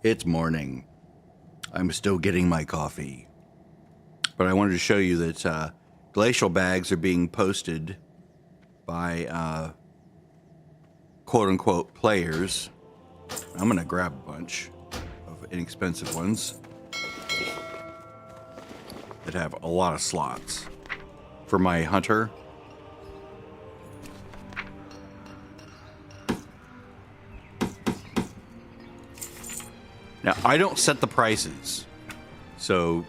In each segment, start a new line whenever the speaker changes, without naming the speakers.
It's morning. I'm still getting my coffee. But I wanted to show you that glacial bags are being posted by quote-unquote players. I'm going to grab a bunch of inexpensive ones that have a lot of slots for my hunter. Now, I don't set the prices, so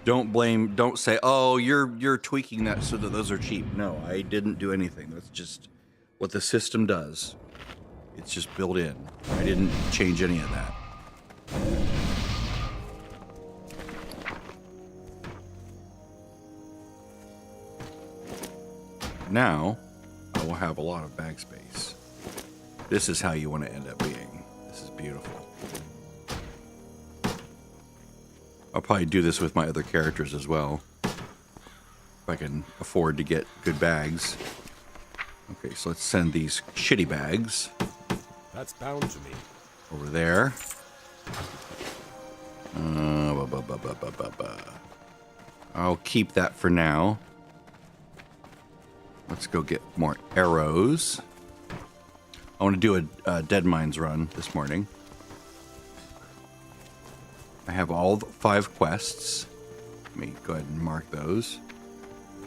don't say, oh, you're tweaking that so that those are cheap. No, I didn't do anything. That's just what the system does. It's just built in. I didn't change any of that. Now, I will have a lot of bag space. This is how you want to end up being. This is beautiful. I'll probably do this with my other characters as well, if I can afford to get good bags. Okay, so let's send these shitty bags.
That's bound to me.
Over there. I'll keep that for now. Let's go get more arrows. I want to do a Deadmines run this morning. I have all 5 quests. Let me go ahead and mark those.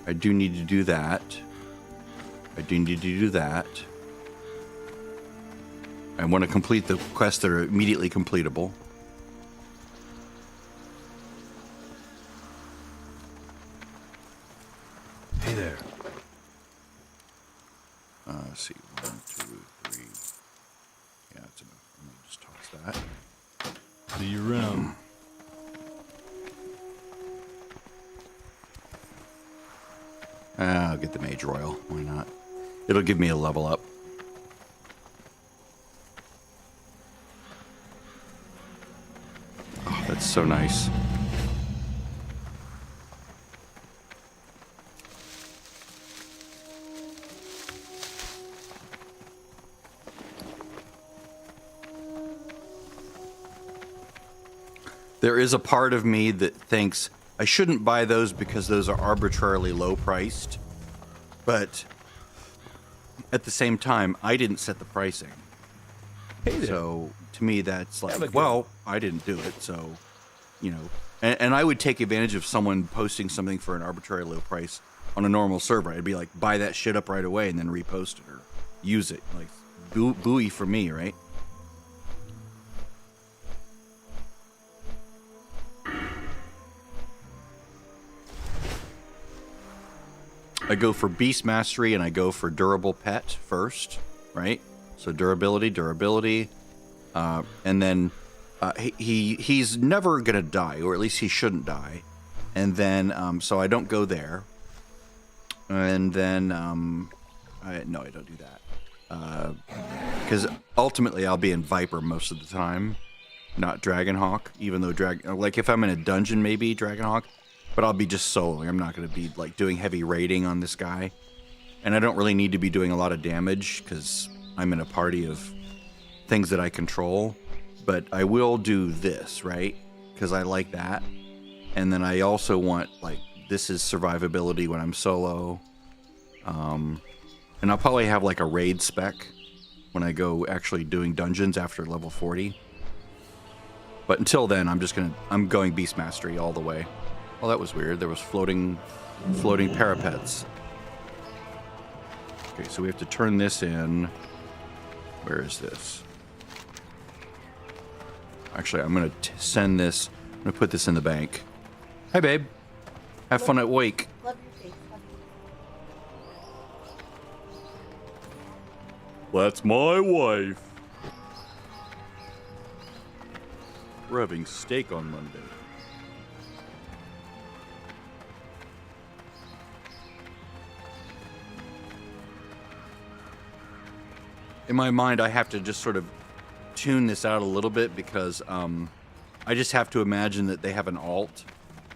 I do need to do that. I want to complete the quests that are immediately completable.
Hey there.
Let's see. 1, 2, 3. Yeah, that's enough. Let me just toss that.
See you around.
I'll get the Mage Royal. Why not? It'll give me a level up. Oh, that's so nice. There is a part of me that thinks I shouldn't buy those because those are arbitrarily low priced, but at the same time, I didn't set the pricing.
Hey there.
So to me, that's like, well, I didn't do it, so, you know, and I would take advantage of someone posting something for an arbitrarily low price on a normal server. I'd be like, buy that shit up right away and then repost it or use it. Like, buoy for me, right? I go for Beast Mastery and I go for Durable Pet first, right? So durability, and then he's never gonna die, or at least he shouldn't die. And then so I don't go there. And then no, I don't do that because ultimately I'll be in Viper most of the time, not Dragonhawk. Even though like if I'm in a dungeon, maybe Dragonhawk. But I'll be just soloing. I'm not going to be like doing heavy raiding on this guy. And I don't really need to be doing a lot of damage because I'm in a party of things that I control. But I will do this, right? Because I like that. And then I also want, like, this is survivability when I'm solo. And I'll probably have like a raid spec when I go actually doing dungeons after level 40. But until then, I'm going Beast Mastery all the way. Oh, that was weird. There was floating parapets. Okay, so we have to turn this in. Where is this? Actually, I'm going to send this. I'm going to put this in the bank. Hi, babe. Have fun at Wake.
Love your face.
That's my wife. We're having steak on Monday. In my mind, I have to just sort of tune this out a little bit because I just have to imagine that they have an alt,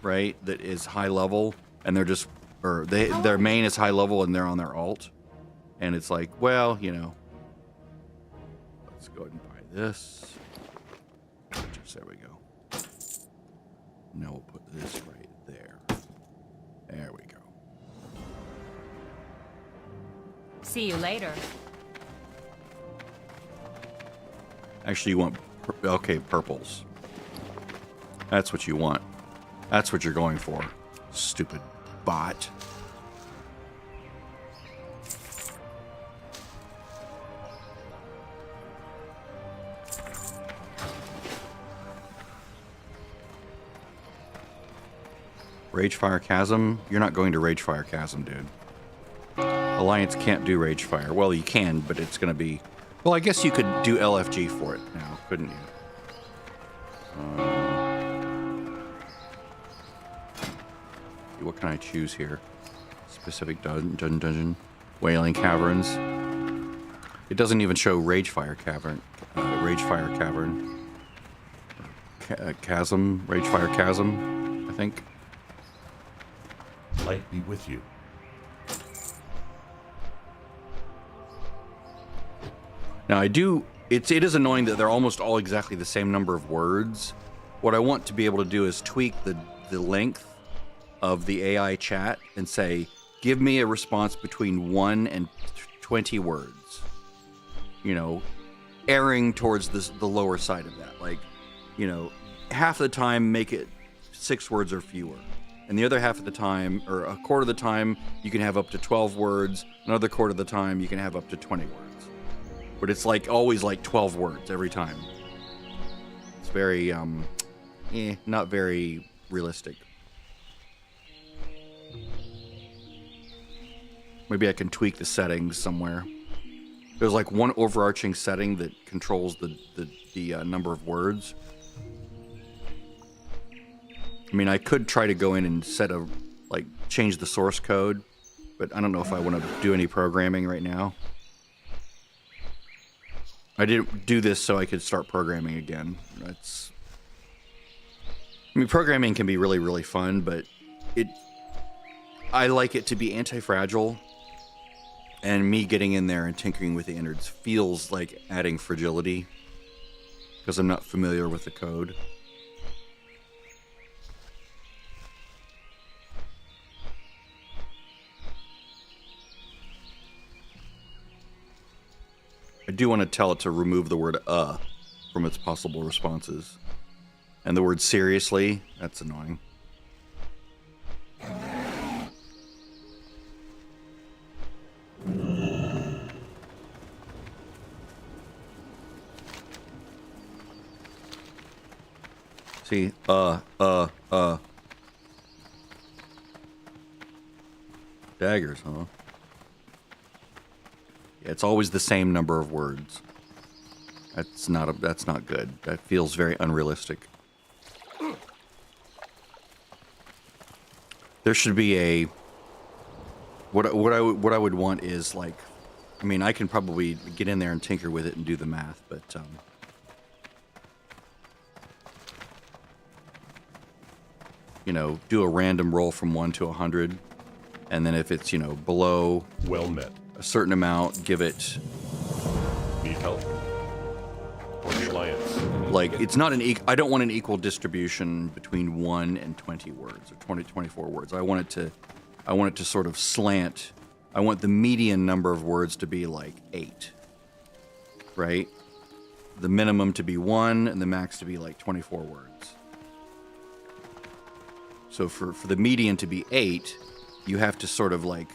right, that is high level, and they're just, or their main is high level and they're on their alt. And it's like, well, you know, let's go ahead and buy this. words. There we go. Now we'll put this right there. There we go.
See you later.
Actually, you want... Okay, purples. That's what you want. That's what you're going for. Stupid bot. Ragefire Chasm? You're not going to Ragefire Chasm, dude. Alliance can't do Ragefire. Well, you can, but it's going to be... Well, I guess you could do LFG for it now, couldn't you? What can I choose here? Specific dungeon. Wailing Caverns. It doesn't even show Ragefire Cavern. Ragefire Cavern. Chasm. Ragefire Chasm, I think.
Light be with you.
Now I do, it is annoying that they're almost all exactly the same number of words. What I want to be able to do is tweak the length of the AI chat and say, give me a response between 1 and 20 words. You know, erring towards the lower side of that. Like, you know, half the time make it 6 words or fewer. And the other half of the time, or a quarter of the time, you can have up to 12 words. Another quarter of the time, you can have up to 20 words. But it's like always like 12 words every time. It's very, not very realistic. Maybe I can tweak the settings somewhere. There's like one overarching setting that controls the number of words. I mean, I could try to go in and change the source code, but I don't know if I want to do any programming right now. I didn't do this so I could start programming again. I mean, programming can be really, really fun, but I like it to be anti-fragile, and me getting in there and tinkering with the innards feels like adding fragility because I'm not familiar with the code. I do want to tell it to remove the word from its possible responses. And the word seriously, that's annoying. See, daggers, huh? Yeah, it's always the same number of words. That's not good. That feels very unrealistic. There should be a what I would want is like, I mean, I can probably get in there and tinker with it and do the math, but you know, do a random roll from 1 to 100, and then if it's, you know, below
Well met.
a certain amount, give it
Need help? Or alliance?
like, it's not an I don't want an equal distribution between 1 and 20 words or 24 words. I want it to sort of slant. I want the median number of words to be like 8, right? The minimum to be 1 and the max to be like 24 words. So for the median to be 8, you have to sort of like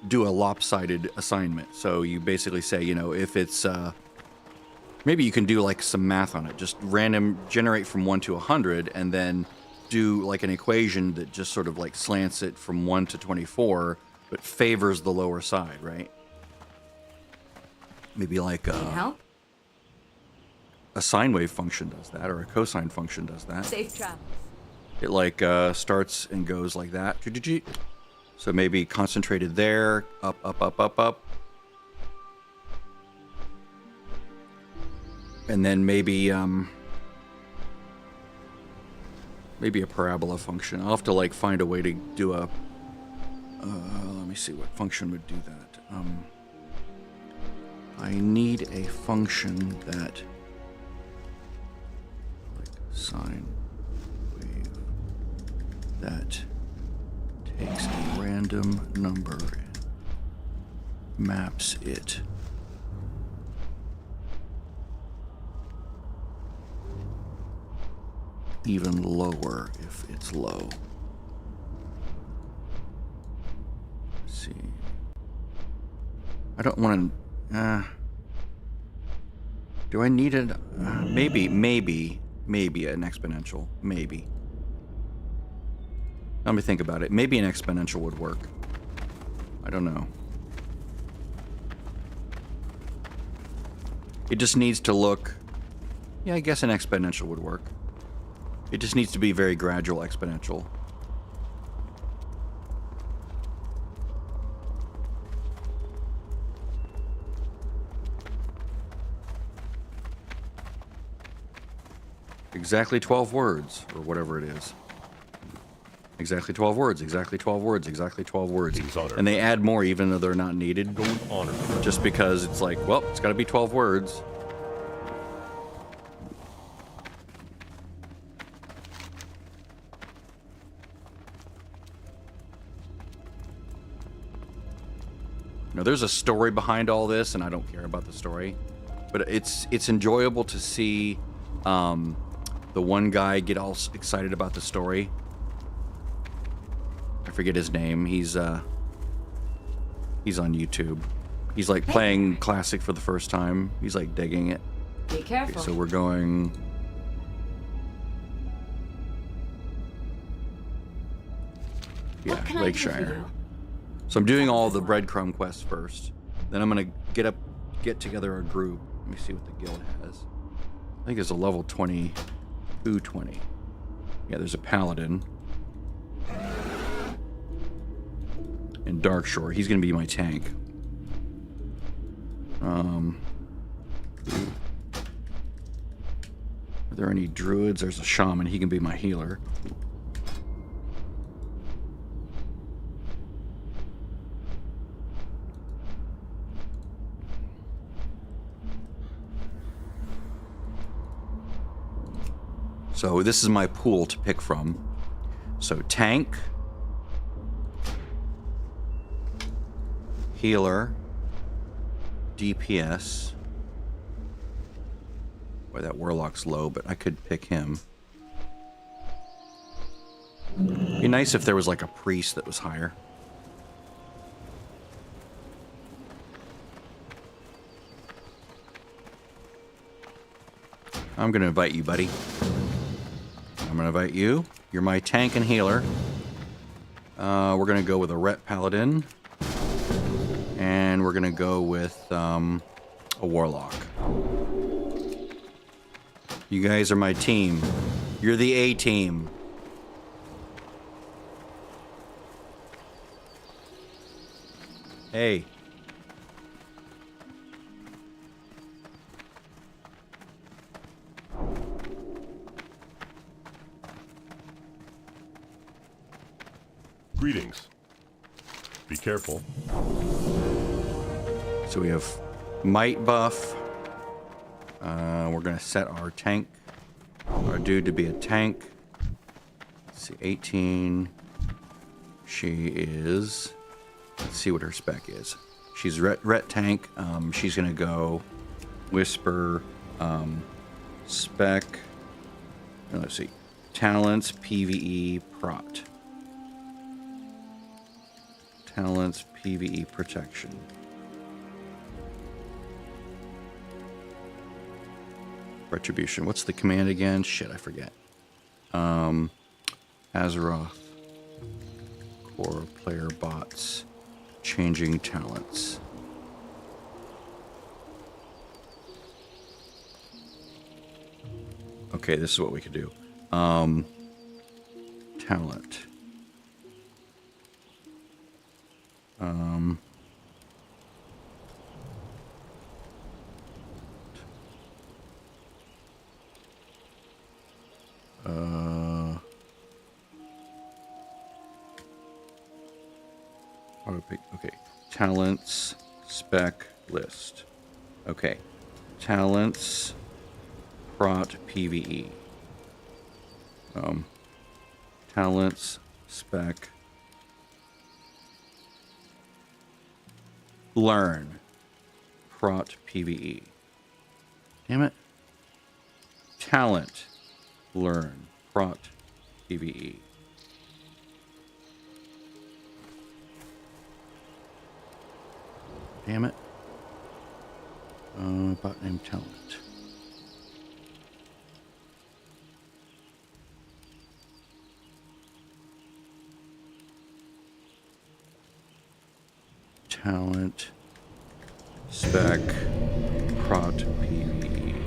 do a lopsided assignment. So you basically say, you know, if it's maybe you can do like some math on it. Just random generate from 1 to 100 and then do like an equation that just sort of like slants it from 1 to 24 but favors the lower side, right? Maybe like
Help?
a sine wave function does that, or a cosine function does that.
Safe travels.
It like starts and goes like that. So maybe concentrated there, up, up, up, up, up. And then maybe maybe a parabola function. I'll have to like find a way to do a let me see what function would do that. I need a function that sine wave that takes a random number and maps it even lower if it's low. Let's see. I don't want to. Do I need it? Maybe an exponential. Maybe. Let me think about it. Maybe an exponential would work. I don't know. It just needs to look. Yeah, I guess an exponential would work. It just needs to be very gradual exponential. Exactly 12 words, or whatever it is. Exactly 12 words, exactly 12 words, exactly 12 words. And they add more even though they're not needed. Just because it's like, well, it's got to be 12 words. Now, there's a story behind all this, and I don't care about the story. But it's enjoyable to see the one guy get all excited about the story. I forget his name. He's on YouTube. He's like playing Classic for the first time. He's like digging it.
Be careful.
Okay, so we're going. Yeah, Lakeshire. So I'm doing all the breadcrumb quests first. Then I'm gonna get together a group. Let me see what the guild has. I think there's a level 20, 220. Yeah, there's a paladin. And Darkshore. He's gonna be my tank. Are there any druids? There's a shaman. He can be my healer. So this is my pool to pick from. So tank, healer, DPS. Boy, that warlock's low, but I could pick him. Be nice if there was like a priest that was higher. I'm gonna invite you, buddy. I'm gonna invite you. You're my tank and healer. We're gonna go with a Ret Paladin. And we're gonna go with a Warlock. You guys are my team. You're the A team. Hey.
Greetings. Be careful.
So we have might buff. We're gonna set our tank, our dude to be a tank. Let's see, 18. She is. Let's see what her spec is. She's ret tank. She's gonna go whisper, spec. Let's see, talents, PVE, prot. Talents, PVE, protection. Retribution. What's the command again? Shit, I forget. AzerothCore player bots. Changing talents. Okay, this is what we could do. Talent. Okay, talents, spec, list. Okay, talents, prot, PVE. Talents, spec, learn, prot, PvE. Damn it. Talent, learn, prot, PvE. Damn it. Bot name talent. Talent, spec, prot, PvE.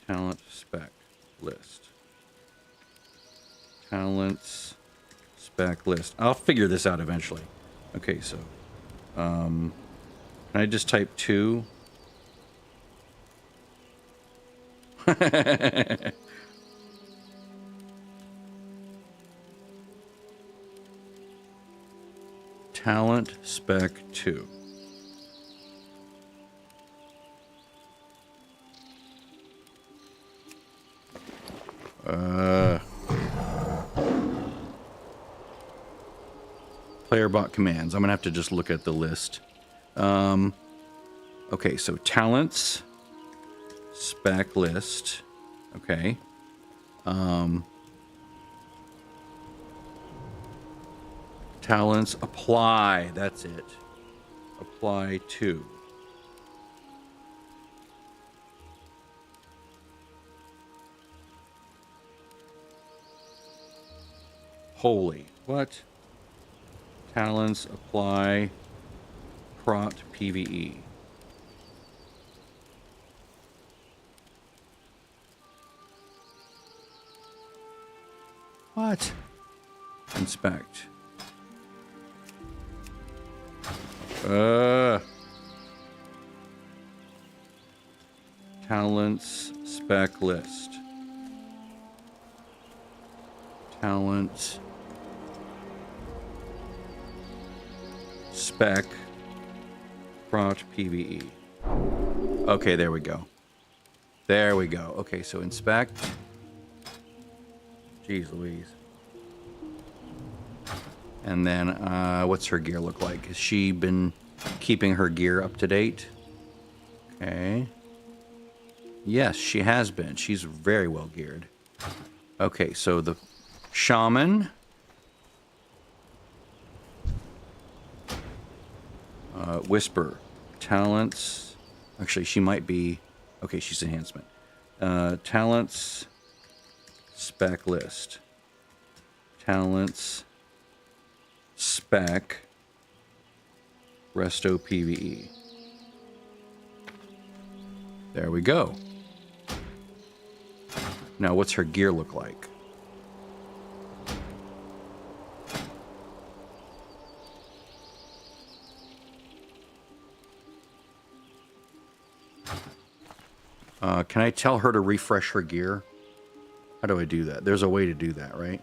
Talent, spec, list. Talents, spec, list. I'll figure this out eventually. Okay, so, can I just type 2? Talent, spec, 2. Player bot commands. I'm gonna have to just look at the list. Okay, so talents, spec list. Okay. Talents, apply. That's it. Apply to. Holy. What? Talents, apply, prot, PvE. What? Inspect. Talents, spec list. Talents, spec, prot, PvE. Okay, there we go. There we go. Okay, so inspect. Jeez Louise. And then, what's her gear look like? Has she been keeping her gear up to date? Okay. Yes, she has been. She's very well geared. Okay, so the shaman. Whisper. Talents. Actually, she might be... Okay, she's enhancement. Talents. Spec list. Talents. Spec. Resto PvE. There we go. Now, what's her gear look like? Can I tell her to refresh her gear? How do I do that? There's a way to do that, right?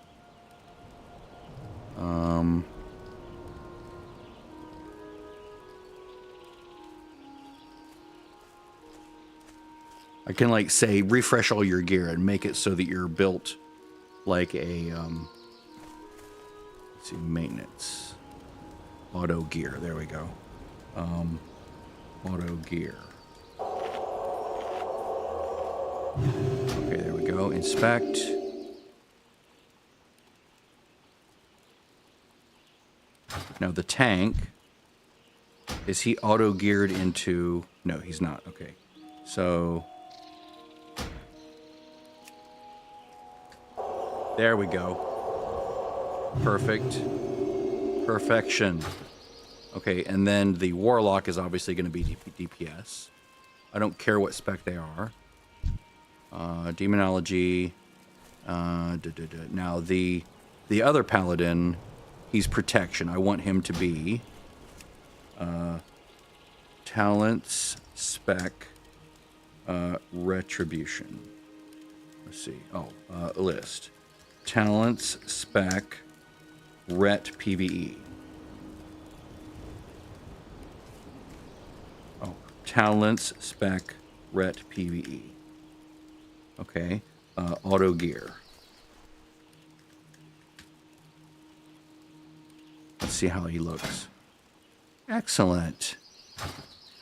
I can like say refresh all your gear and make it so that you're built like a let's see, maintenance, auto gear. There we go. Auto gear. Okay, there we go. Inspect. Now the tank, is he auto geared into? No, he's not. Okay, so. There we go. Perfect. Perfection. Okay, and then the Warlock is obviously going to be DPS. I don't care what spec they are. Demonology. Now, the other Paladin, he's Protection. I want him to be... Talents, Spec, Retribution. Let's see. Oh, list. Talents, Spec, Ret, PvE. Oh, Talents, spec, ret, PvE. Okay. Auto gear. Let's see how he looks. Excellent.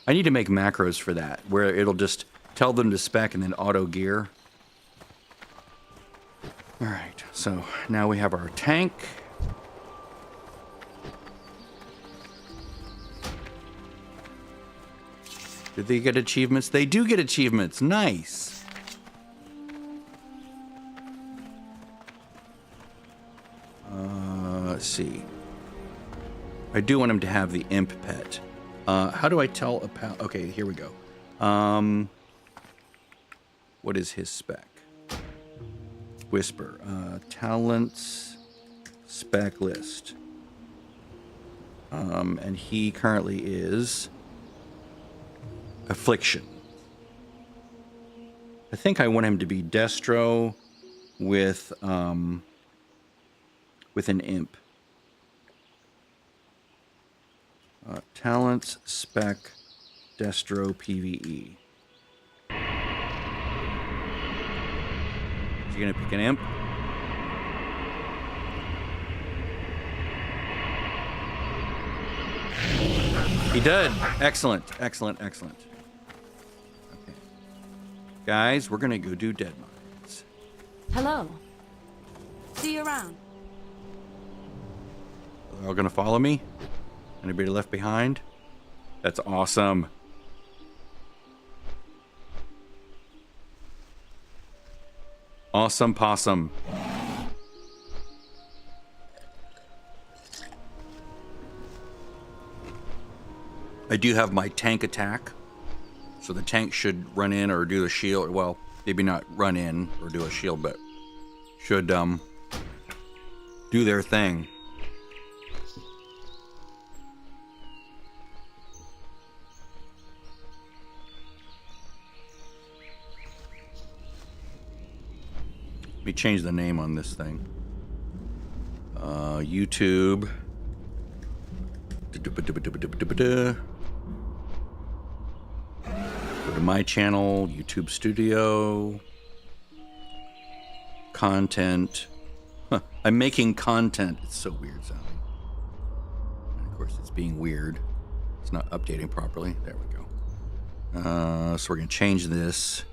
I need to make macros for that, where it'll just tell them to spec and then auto gear. All right, so now we have our tank. Did they get achievements? They do get achievements. Nice. Let's see. I do want him to have the imp pet. How do I tell a pal? Okay, here we go. What is his spec? Whisper. Talents spec list. And he currently is Affliction. I think I want him to be Destro with an imp. Talents, spec, Destro, PvE. Is he gonna pick an imp? He did. Excellent, excellent, excellent. Okay. Guys, we're gonna go do Deadmines.
Hello. See you around.
They're all gonna follow me? Anybody left behind? That's awesome. Awesome possum. I do have my tank attack. So the tank should run in or do a shield. Well, maybe not run in or do a shield, but should do their thing. Let me change the name on this thing. YouTube. Go to my channel, YouTube Studio. Content. Huh, I'm making content. It's so weird sounding. And of course, it's being weird. It's not updating properly. There we go. So we're going to change this.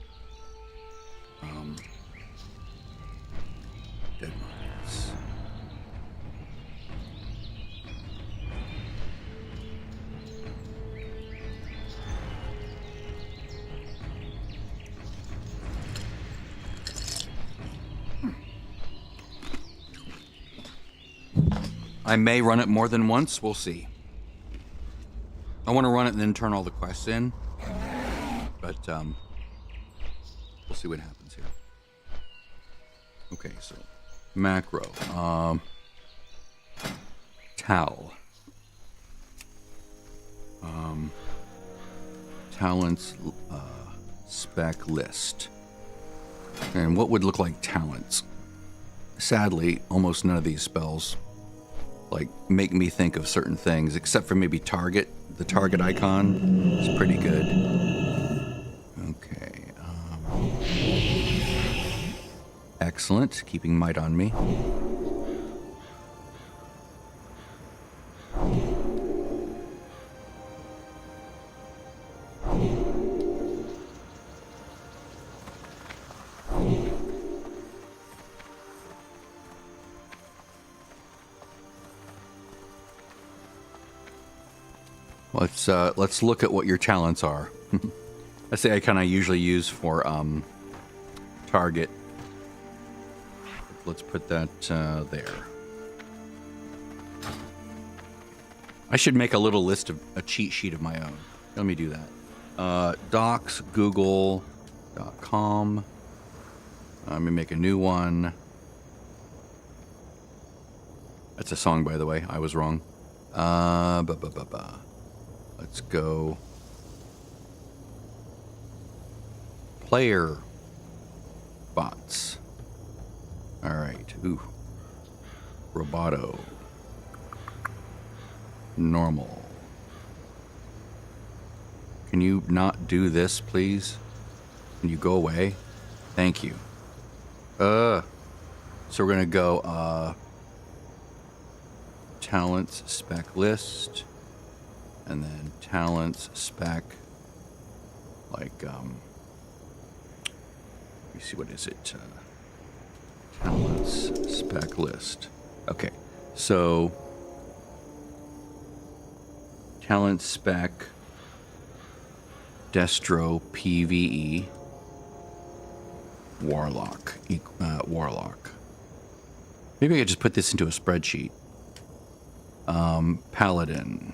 Deadmines. I may run it more than once. We'll see. I want to run it and then turn all the quests in. But we'll see what happens here. Okay, so macro. Tal. Talents spec list. And what would look like talents? Sadly, almost none of these spells like make me think of certain things, except for maybe target. The target icon is pretty good. Okay. Excellent. Keeping might on me. Let's look at what your talents are. That's the icon I usually use for target. Let's put that there. I should make a little list of a cheat sheet of my own. Let me do that. Docs, Google.com. Let me make a new one. That's a song, by the way. I was wrong. Let's go. Player bots. All right. Ooh. Roboto. Normal. Can you not do this, please? Can you go away? Thank you. So we're gonna go, talents spec list, and then talents spec, like, let me see, what is it? Talents spec list. Okay, so talent spec Destro PvE Warlock. Warlock. Maybe I could just put this into a spreadsheet. Paladin.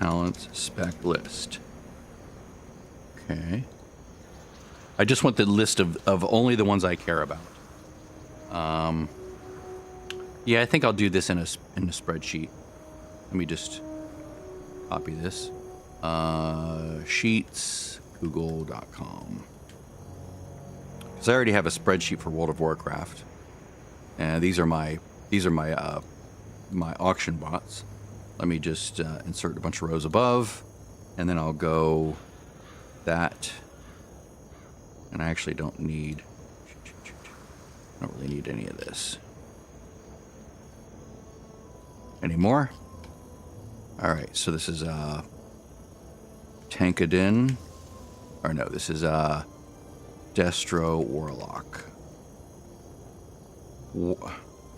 Talents spec list. Okay. I just want the list of only the ones I care about. Yeah, I think I'll do this in a spreadsheet. Let me just copy this. Sheets, google.com. Because I already have a spreadsheet for World of Warcraft. And these are my my auction bots. Let me just insert a bunch of rows above, and then I'll go that. And I actually don't really need any of this anymore. All right, so this is Tankadin, or no, this is Destro Warlock.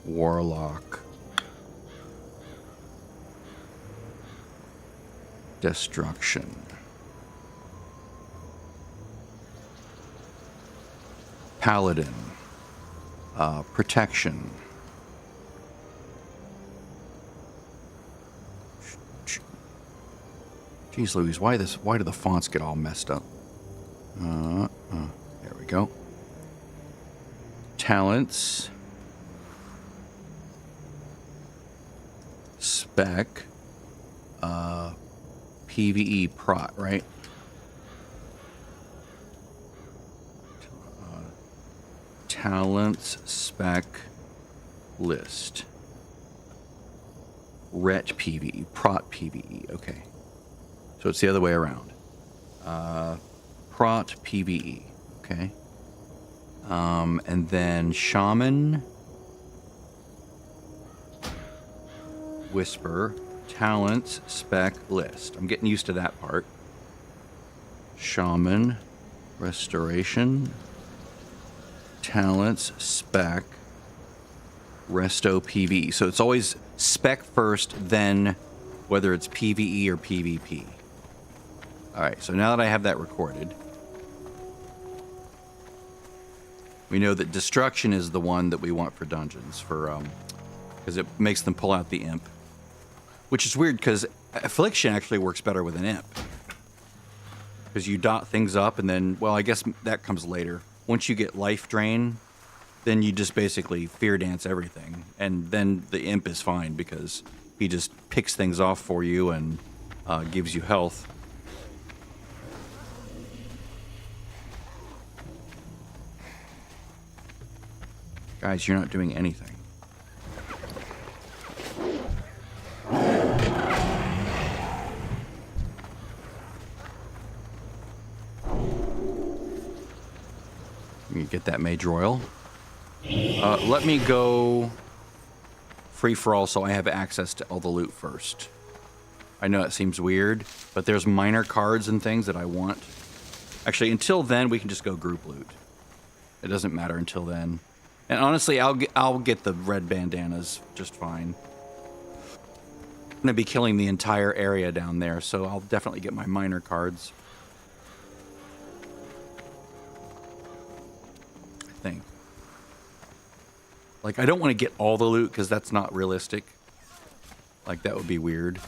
Warlock. Destruction. Paladin. Protection. Jeez Louise, why do the fonts get all messed up? There we go. Talents. Spec. PvE prot, right? Talents spec list. Ret PvE, prot PvE, okay. So it's the other way around. Prot PvE, okay. And then Shaman, Whisper, Talents spec list. I'm getting used to that part. Shaman, Restoration, Talents spec, Resto PvE. So it's always spec first, then whether it's PvE or PvP. Alright, so now that I have that recorded, we know that Destruction is the one that we want for dungeons, for because it makes them pull out the imp. Which is weird, because Affliction actually works better with an imp. Because you dot things up, and then, well, I guess that comes later. Once you get life drain, then you just basically fear dance everything. And then the imp is fine, because he just picks things off for you and gives you health. Guys, you're not doing anything. You get that Mage Royal. Let me go free for all so I have access to all the loot first. I know it seems weird, but there's minor cards and things that I want. Actually, until then, we can just go group loot. It doesn't matter until then. And honestly, I'll get the red bandanas just fine. I'm gonna be killing the entire area down there, so I'll definitely get my minor cards. I think. Like, I don't want to get all the loot because that's not realistic. Like, that would be weird.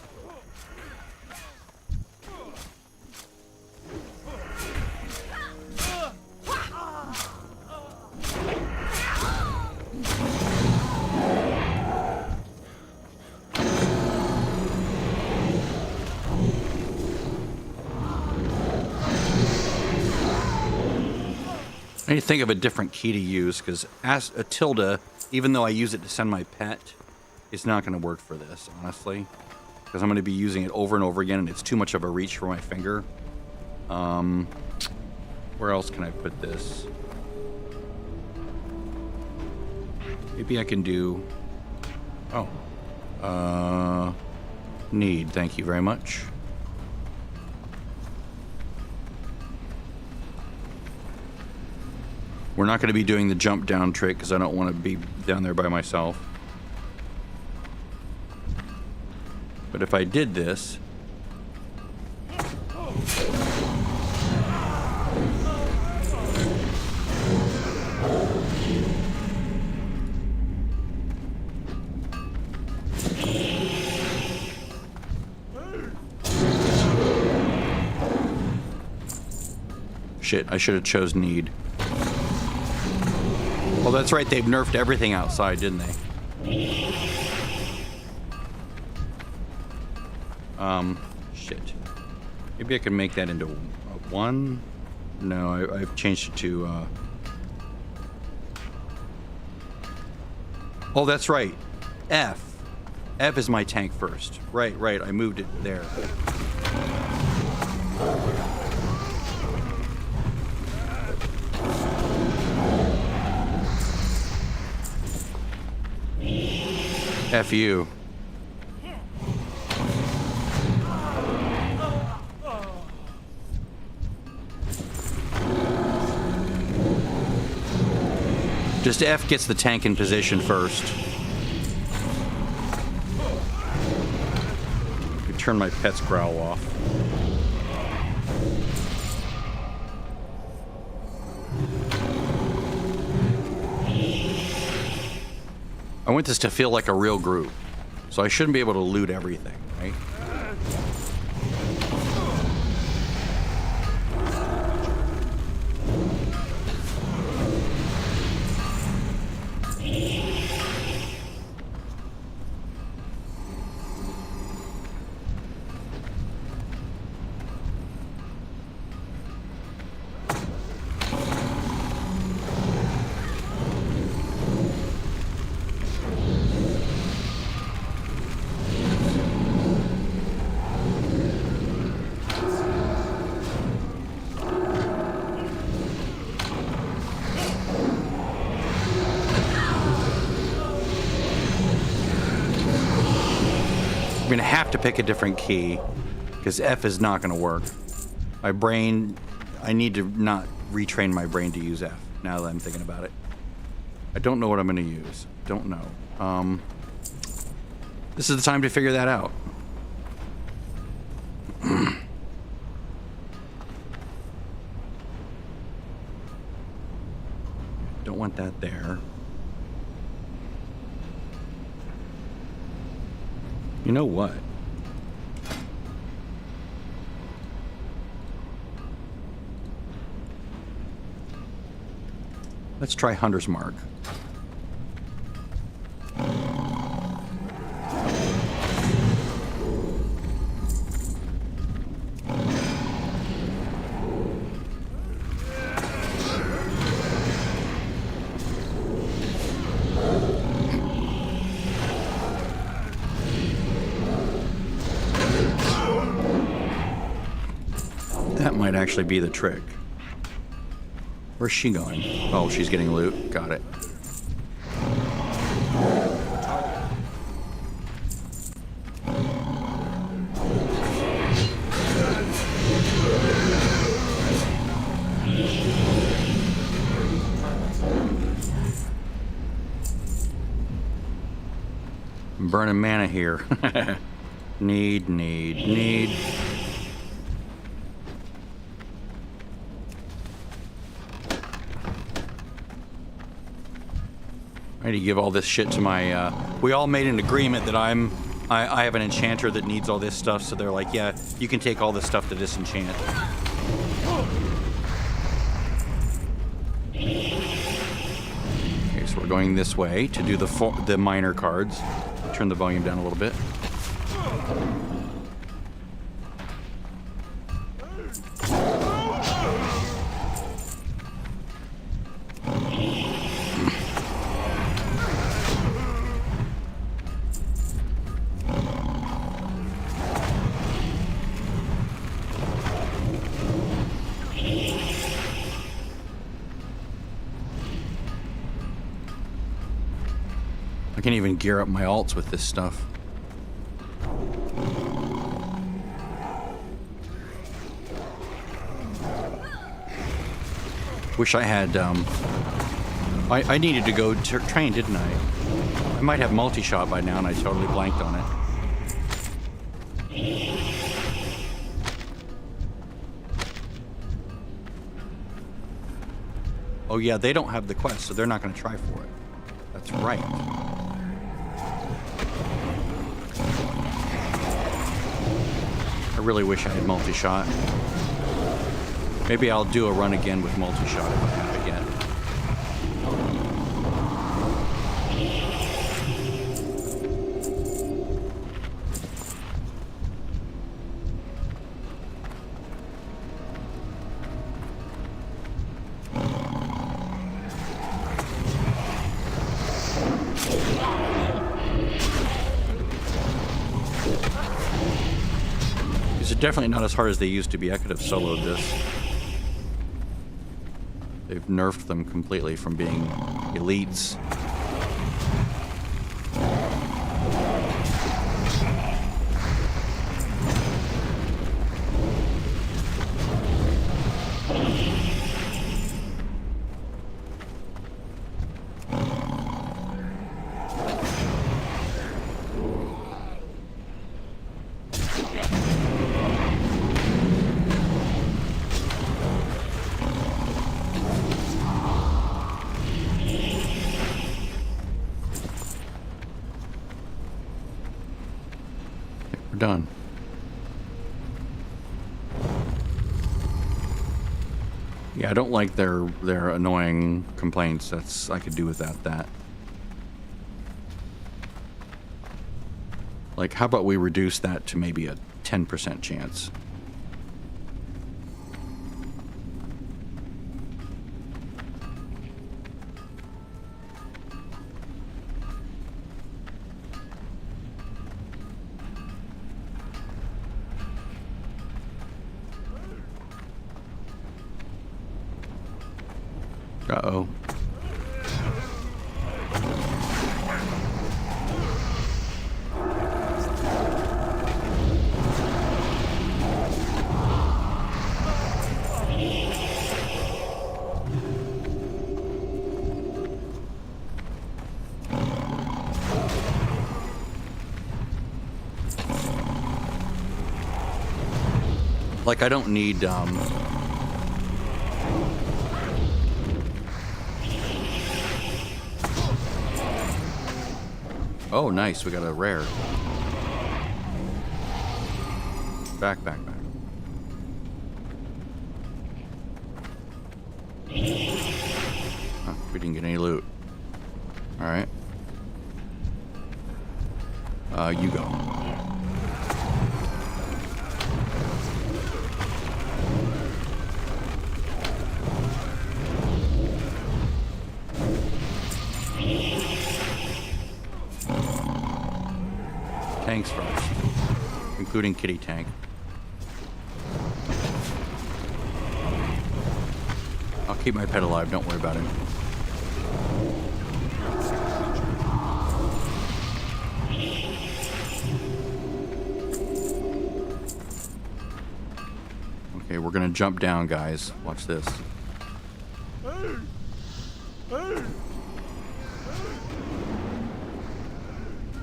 I need to think of a different key to use, because a tilde, even though I use it to send my pet, it's not going to work for this, honestly. Because I'm going to be using it over and over again, and it's too much of a reach for my finger. Where else can I put this? Maybe I can do... Oh. Need, thank you very much. We're not going to be doing the jump down trick because I don't want to be down there by myself. But if I did this... Shit, I should have chose need. Well, that's right, they've nerfed everything outside, didn't they? Shit. Maybe I can make that into a 1? No, I've changed it to, Oh, that's right. F. F is my tank first. Right, I moved it there. F you. Just F gets the tank in position first. Turn my pet's growl off. I want this to feel like a real group, so I shouldn't be able to loot everything, right? I'm gonna have to pick a different key because F is not gonna work. My brain, I need to not retrain my brain to use F now that I'm thinking about it. I don't know what I'm gonna use. Don't know. This is the time to figure that out. Don't want that there. You know what? Let's try Hunter's Mark. That might actually be the trick. Where's she going? Oh, she's getting loot. Got it. I'm burning mana here. Need. I need to give all this shit to my, we all made an agreement that I have an enchanter that needs all this stuff, so they're like, yeah, you can take all this stuff to disenchant. Okay, so we're going this way to do the minor cards. Turn the volume down a little bit. can't even gear up my alts with this stuff. Wish I had, I needed to go train, didn't I? I might have multi-shot by now and I totally blanked on it. Oh yeah, they don't have the quest, so they're not going to try for it. That's right. I really wish I had multi-shot. Maybe I'll do a run again with multi-shot if I have it yet. These are definitely not as hard as they used to be. I could have soloed this. They've nerfed them completely from being elites. Done. Yeah, I don't like their annoying complaints. That's I could do without that. Like, how about we reduce that to maybe a 10% chance? Uh-oh. Like, I don't need, Oh, nice. We got a rare. Back. Huh, we didn't get any loot. Alright. You go. Tanks first, including Kitty Tank. I'll keep my pet alive, don't worry about him. Okay, we're gonna jump down, guys. Watch this.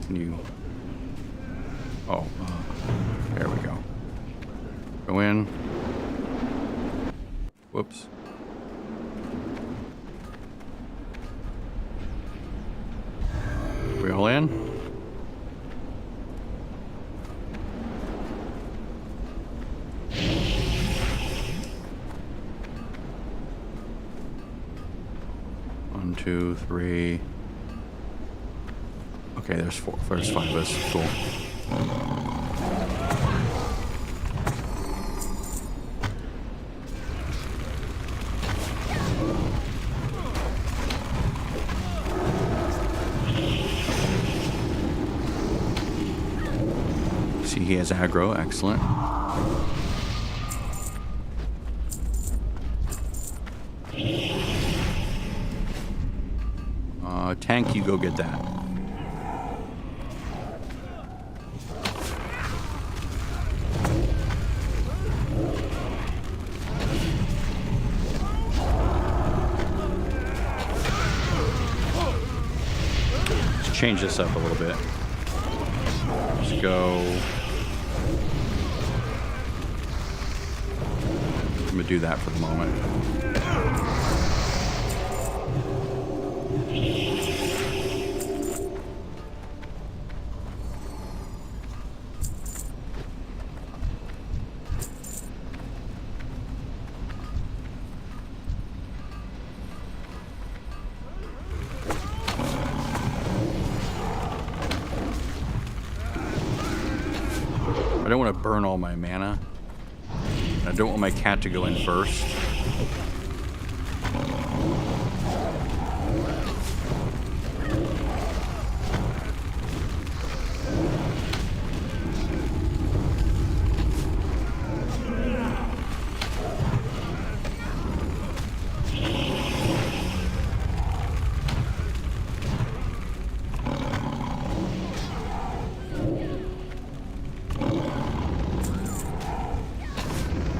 Can you... Oh, there we go. Go in. Whoops. We all in? One, two, three. Okay, there's four. There's five of us. Cool. See, he has aggro. Excellent. Tank, you go get that. change this up a little bit. Let's go. I'm gonna do that for the moment. I don't want to burn all my mana. I don't want my cat to go in first.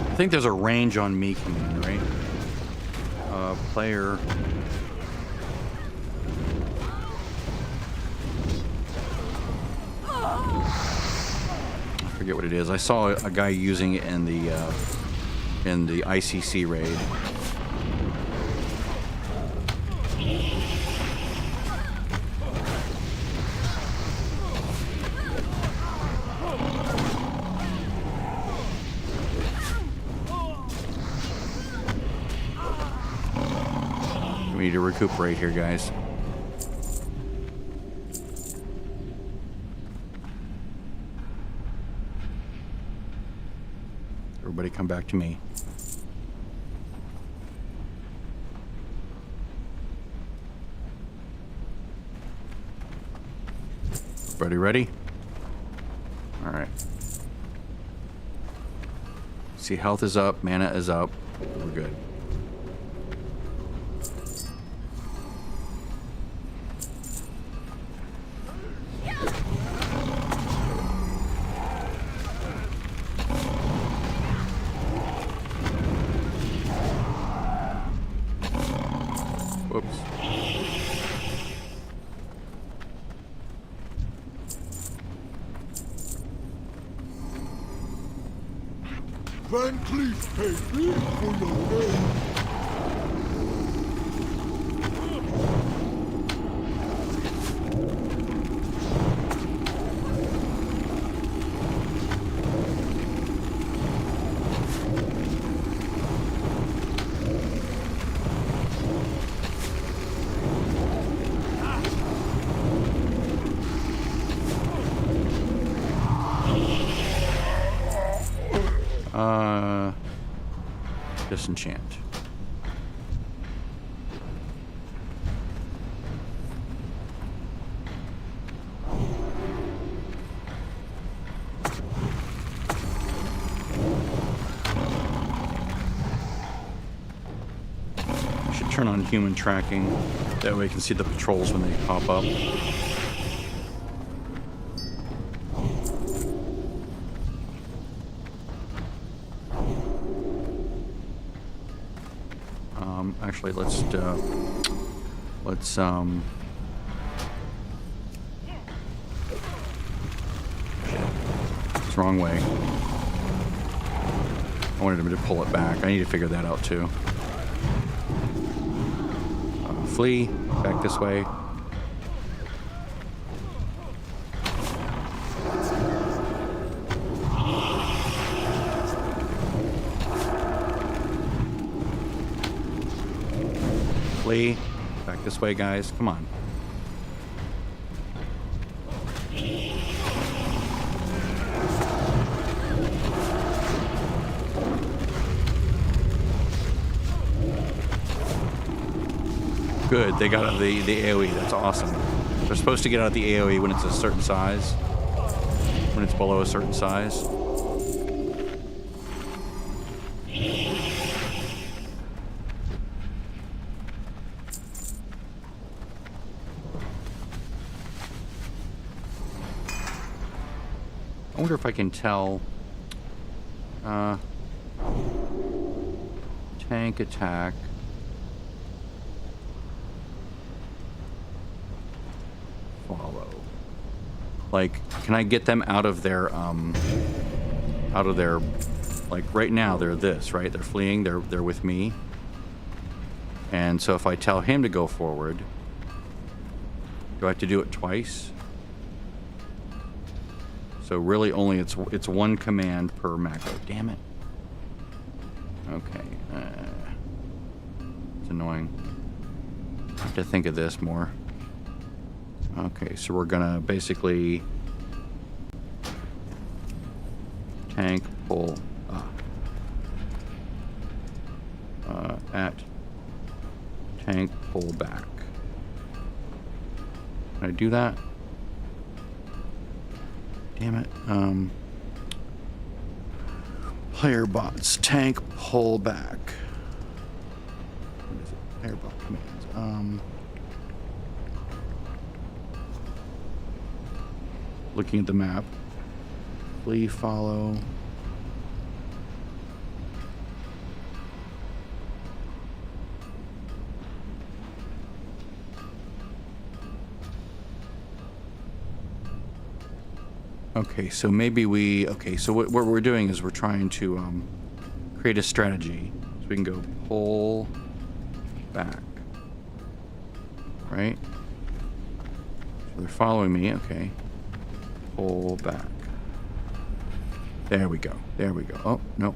I think there's a range on me command, right? Player. I forget what it is. I saw a guy using it in the ICC raid. We need to recuperate here, guys. Everybody come back to me. Everybody ready? All right. See, health is up, mana is up. We're good. Whoops.
Van Cleef paid me for your name.
Disenchant. Should turn on human tracking. That way we can see the patrols when they pop up. Actually, let's shit. It's the wrong way. I wanted him to pull it back. I need to figure that out too. Flee back this way. Flee back this way, guys. Come on. Good, they got out of the AoE. That's awesome. They're supposed to get out of the AoE when it's a certain size. When it's below a certain size. I wonder if I can tell. Tank attack. follow. Like, can I get them out of their, like, right now, they're this, right? They're fleeing, they're with me. And so if I tell him to go forward, do I have to do it twice? So really only it's one command per macro. Damn it. Okay. It's annoying. I have to think of this more. Okay, so we're gonna basically tank pull at tank pull back. Can I do that? Damn it. Player bots tank pull back. What is it? Player bot commands. Looking at the map. Flee, follow. Okay, so maybe we... Okay, so what we're doing is we're trying to create a strategy. So we can go pull back. Right? So they're following me, okay. Pull back. There we go. There we go. Oh, no.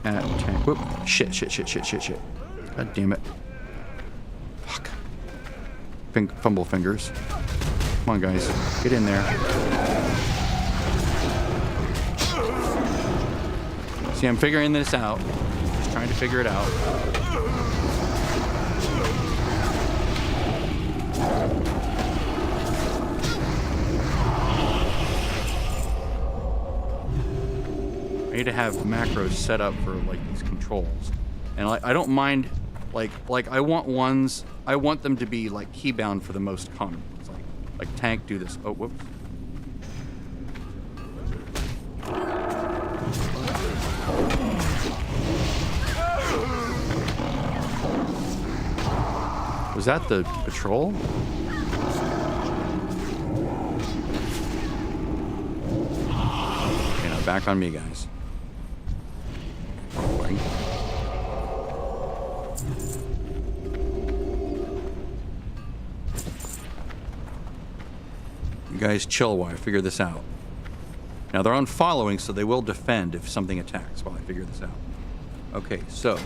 At tank. Whoop. Shit. God damn it. Fuck. Fumble fingers. Come on, guys. Get in there. See, I'm figuring this out. Just trying to figure it out. I need to have macros set up for like these controls, and like I don't mind, like I want them to be like keybound for the most common ones, like tank do this. Oh, whoops. Was that the patrol? Okay, now back on me, guys. You guys chill while I figure this out. Now they're on following, so they will defend if something attacks while I figure this out. Okay, so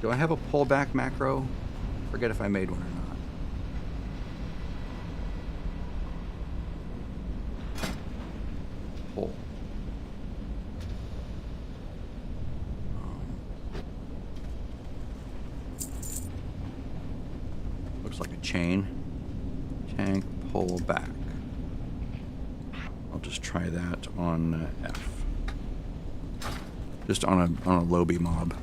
do I have a pullback macro? Forget if I made one or not. Pull. Looks like a chain. Tank pull back. I'll just try that on F. Just on a lobby mob.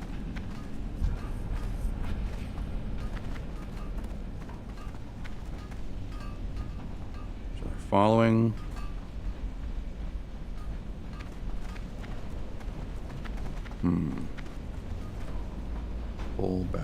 So they're following. Pull back.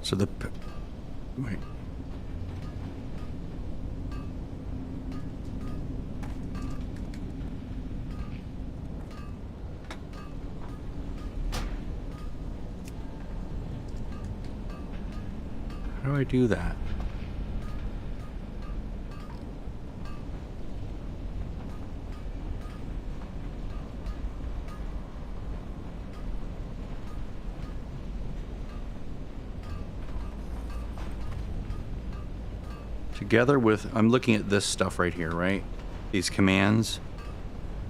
So the... Wait. How do I do that? Together with, I'm looking at this stuff right here, right? These commands.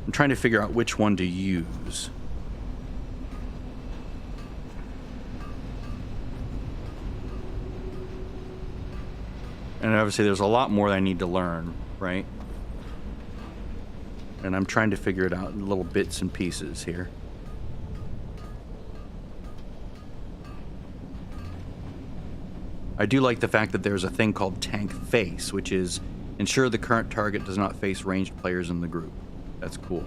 I'm trying to figure out which one to use. And obviously there's a lot more that I need to learn, right? And I'm trying to figure it out in little bits and pieces here. I do like the fact that there's a thing called tank face, which is ensure the current target does not face ranged players in the group. That's cool.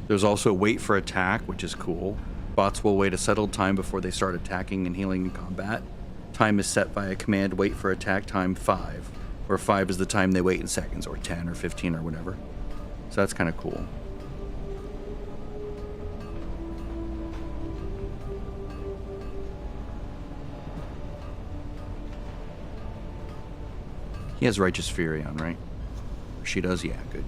There's also wait for attack, which is cool. Bots will wait a settled time before they start attacking and healing in combat. Time is set by a command wait for attack time 5, where 5 is the time they wait in seconds, or 10 or 15 or whatever. So that's kind of cool. He has Righteous Fury on, right? Or she does? Yeah, good.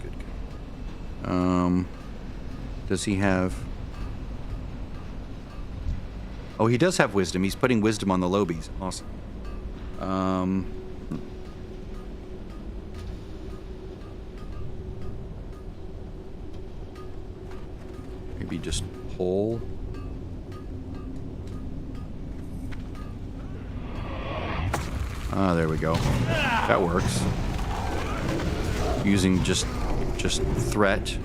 Does he have... Oh, he does have Wisdom. He's putting Wisdom on the lobies. Awesome. Maybe just pull. Ah, there we go. That works. Using just threat.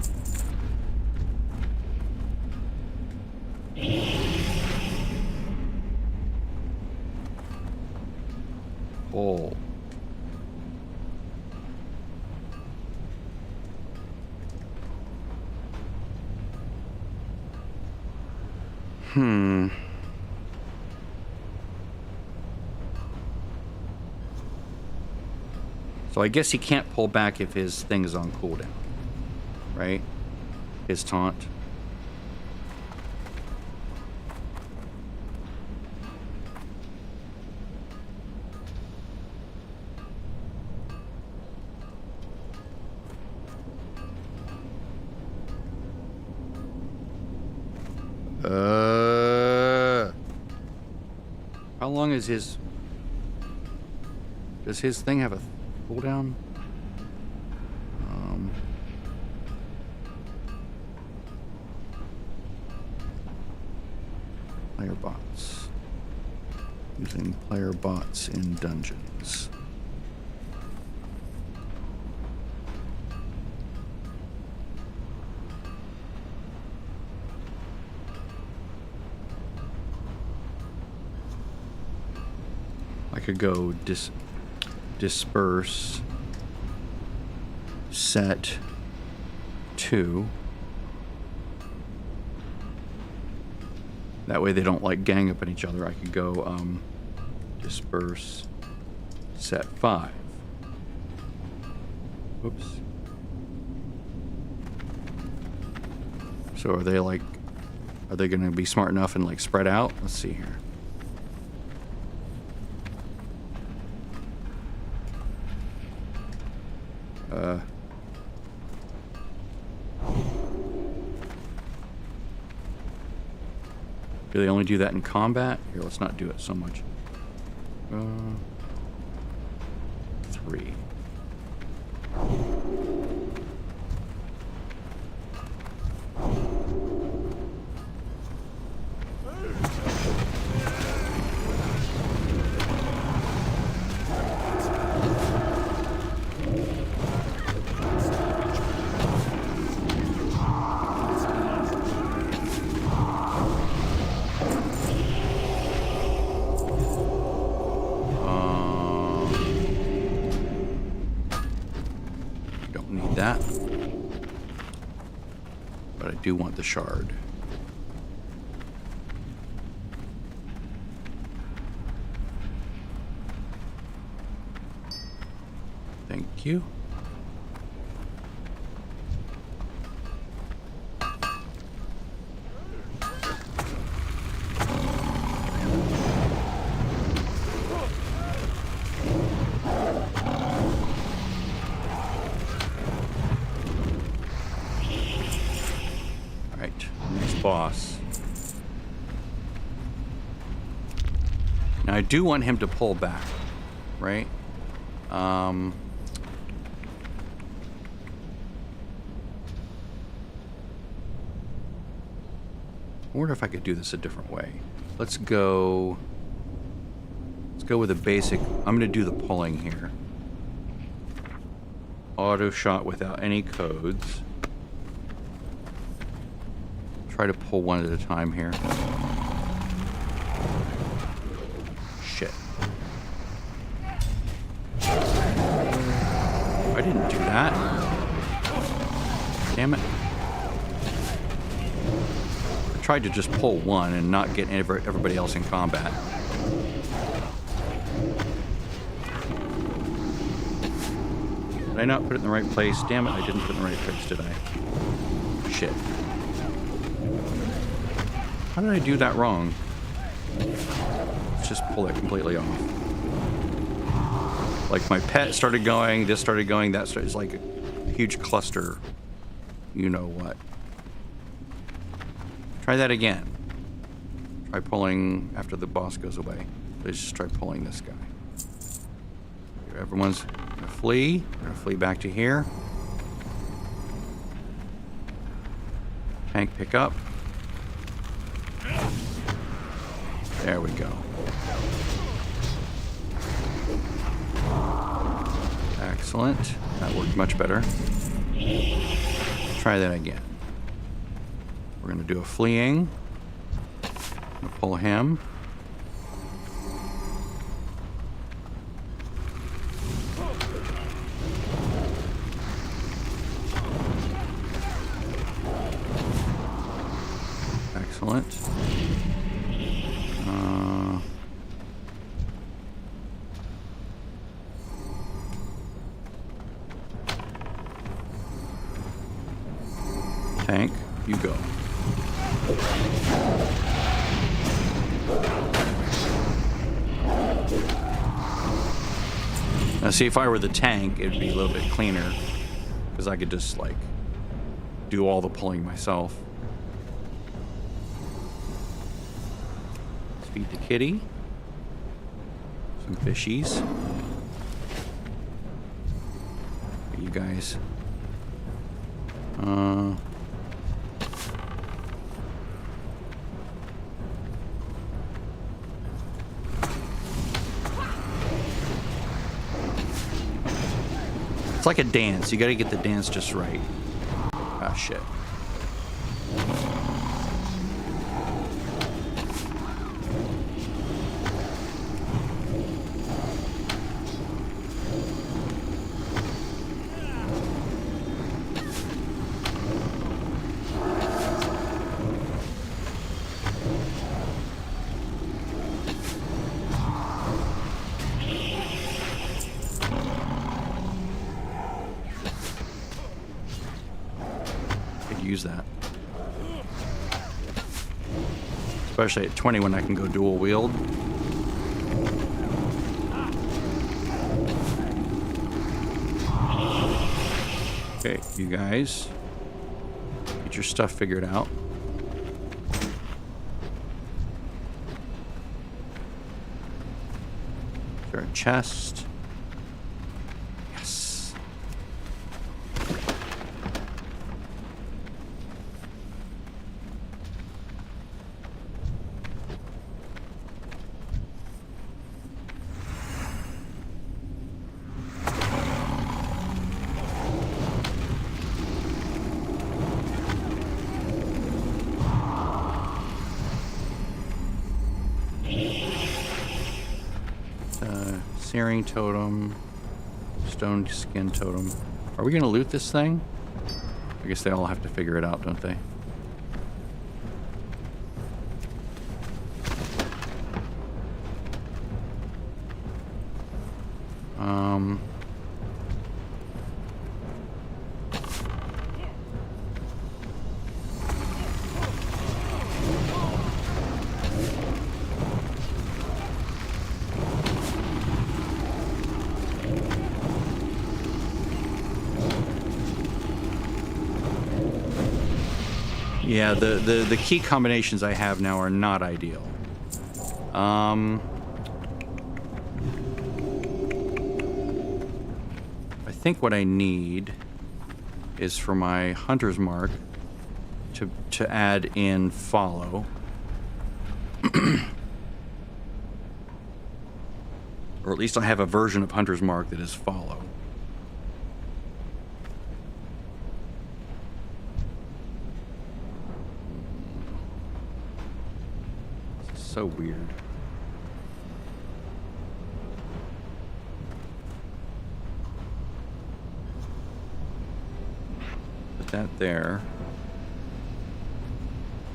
Pull. So I guess he can't pull back if his thing is on cooldown, right? His taunt. How long is his... Does his thing have a cooldown? Player bots. Using player bots in dungeons. I could go disperse set 2. That way they don't like gang up on each other. I could go disperse set 5. Oops. So are they going to be smart enough and like spread out? Let's see here. Do they only do that in combat? Here, let's not do it so much. 3. That, but I do want the shard. Thank you. Boss. Now I do want him to pull back, right? I wonder if I could do this a different way. Let's go with a basic. I'm going to do the pulling here. Auto shot without any codes. Try to pull one at a time here. Shit. I didn't do that. Damn it. I tried to just pull one and not get everybody else in combat. Did I not put it in the right place? Damn it, I didn't put it in the right place, did I? Shit. How did I do that wrong? Let's just pull it completely off. Like my pet started going, this started going, that started. It's like a huge cluster. You know what. Try that again. Try pulling after the boss goes away. Let's just try pulling this guy. Everyone's gonna flee. We're gonna flee back to here. Tank pick up. There we go. Excellent. That worked much better. Try that again. We're gonna do a fleeing. Gonna pull him. Excellent. Tank, you go. Now see, if I were the tank, it'd be a little bit cleaner, because I could just, like, do all the pulling myself. Let's feed the kitty. Some fishies. You guys. It's like a dance. You gotta get the dance just right. Ah, shit. Use that. Especially at 20 when I can go dual wield. Okay, you guys. Get your stuff figured out. Is there a chest? Yes. Searing totem, stone skin totem. Are we gonna loot this thing? I guess they all have to figure it out, don't they? Yeah, the key combinations I have now are not ideal. I think what I need is for my hunter's mark to add in follow. Or at least I have a version of hunter's mark that is follow. So weird. Put that there.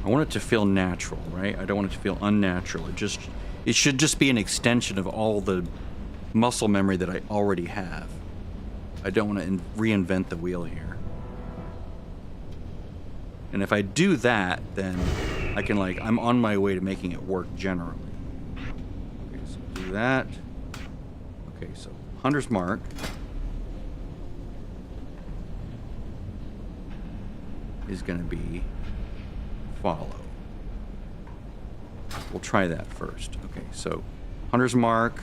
I want it to feel natural, right? I don't want it to feel unnatural. It should just be an extension of all the muscle memory that I already have. I don't want to reinvent the wheel here. And if I do that, then I can, like, I'm on my way to making it work generally. Okay, so do that. Okay, so Hunter's Mark. Is going to be follow. We'll try that first. Okay, so Hunter's Mark.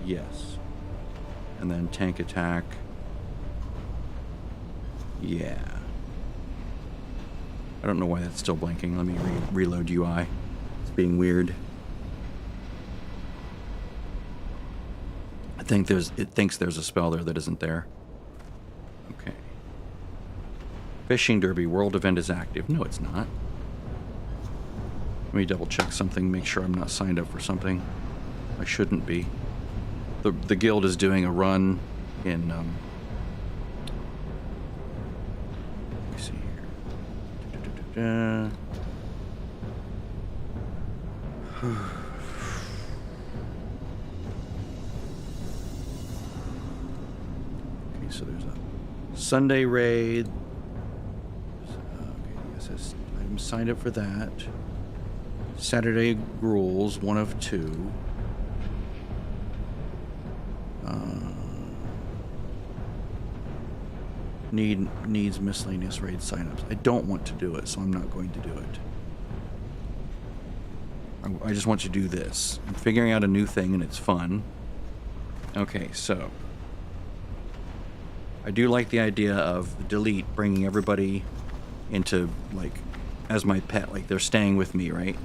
Yes. And then tank attack. Yeah. I don't know why that's still blinking. Let me reload UI. It's being weird. It thinks there's a spell there that isn't there. Okay. Fishing Derby world event is active. No, it's not. Let me double check something, make sure I'm not signed up for something I shouldn't be. The guild is doing a run in let me see here. So there's a Sunday raid. Okay, yes, I'm signed up for that. Saturday rules, 1 of 2. Needs miscellaneous raid signups. I don't want to do it, so I'm not going to do it. I just want to do this. I'm figuring out a new thing, and it's fun. Okay, so I do like the idea of delete, bringing everybody into, like, as my pet, like they're staying with me, right?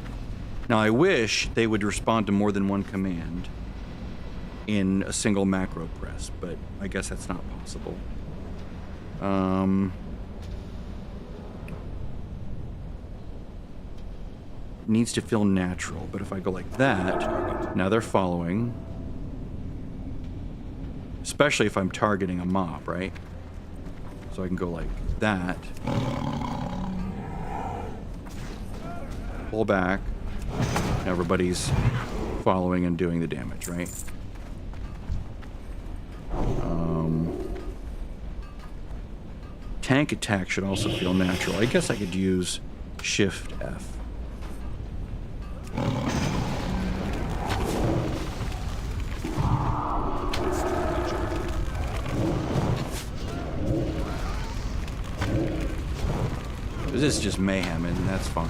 Now I wish they would respond to more than one command in a single macro press, but I guess that's not possible. Needs to feel natural, but if I go like that, now they're following. Especially if I'm targeting a mob, right? So I can go like that. Pull back. Now everybody's following and doing the damage, right? Tank attack should also feel natural. I guess I could use Shift F. This is just mayhem, and that's fine.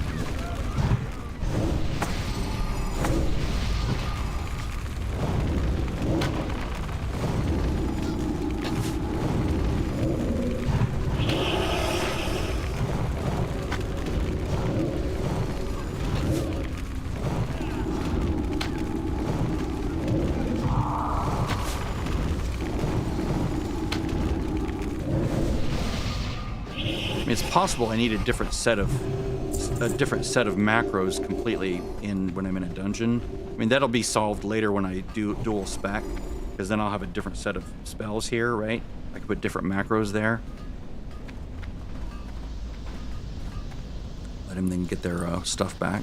It's possible I need a different set of macros completely in when I'm in a dungeon. I mean, that'll be solved later when I do dual spec, because then I'll have a different set of spells here, right? I can put different macros there. Let them then get their stuff back.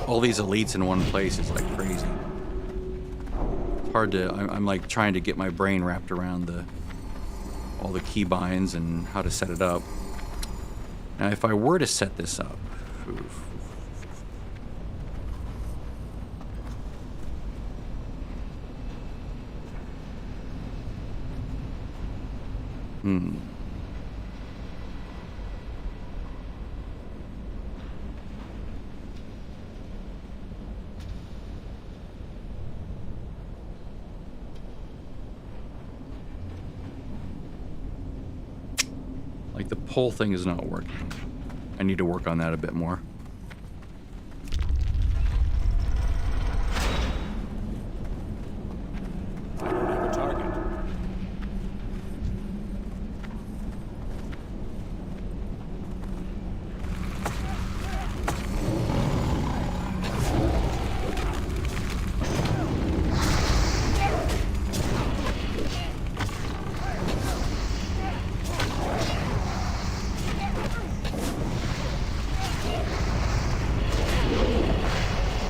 All these elites in one place is like crazy. hard to. I'm like trying to get my brain wrapped around all the keybinds and how to set it up. Now, if I were to set this up, like the pull thing is not working. I need to work on that a bit more.
I don't have a target.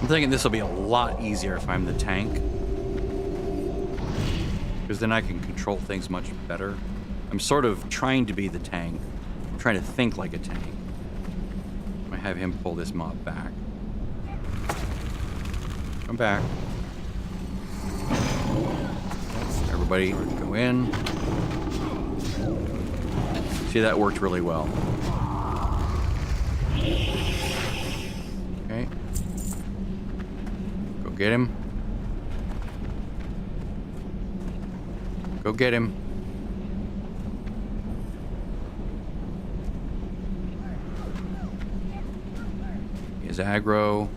I'm thinking this will be a lot easier if I'm the tank. Because then I can control things much better. I'm sort of trying to be the tank. I'm trying to think like a tank. I have him pull this mob back. Come back. Everybody go in. See, that worked really well. Okay. Go get him. Go get him. He has aggro.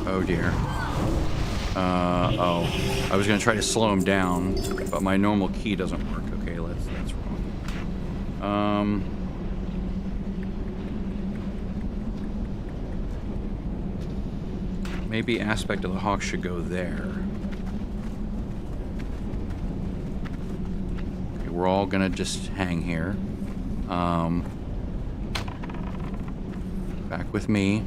Oh dear. Oh. I was gonna try to slow him down, but my normal key doesn't work. Okay, that's wrong. Maybe Aspect of the Hawk should go there. Okay, we're all gonna just hang here. Back with me.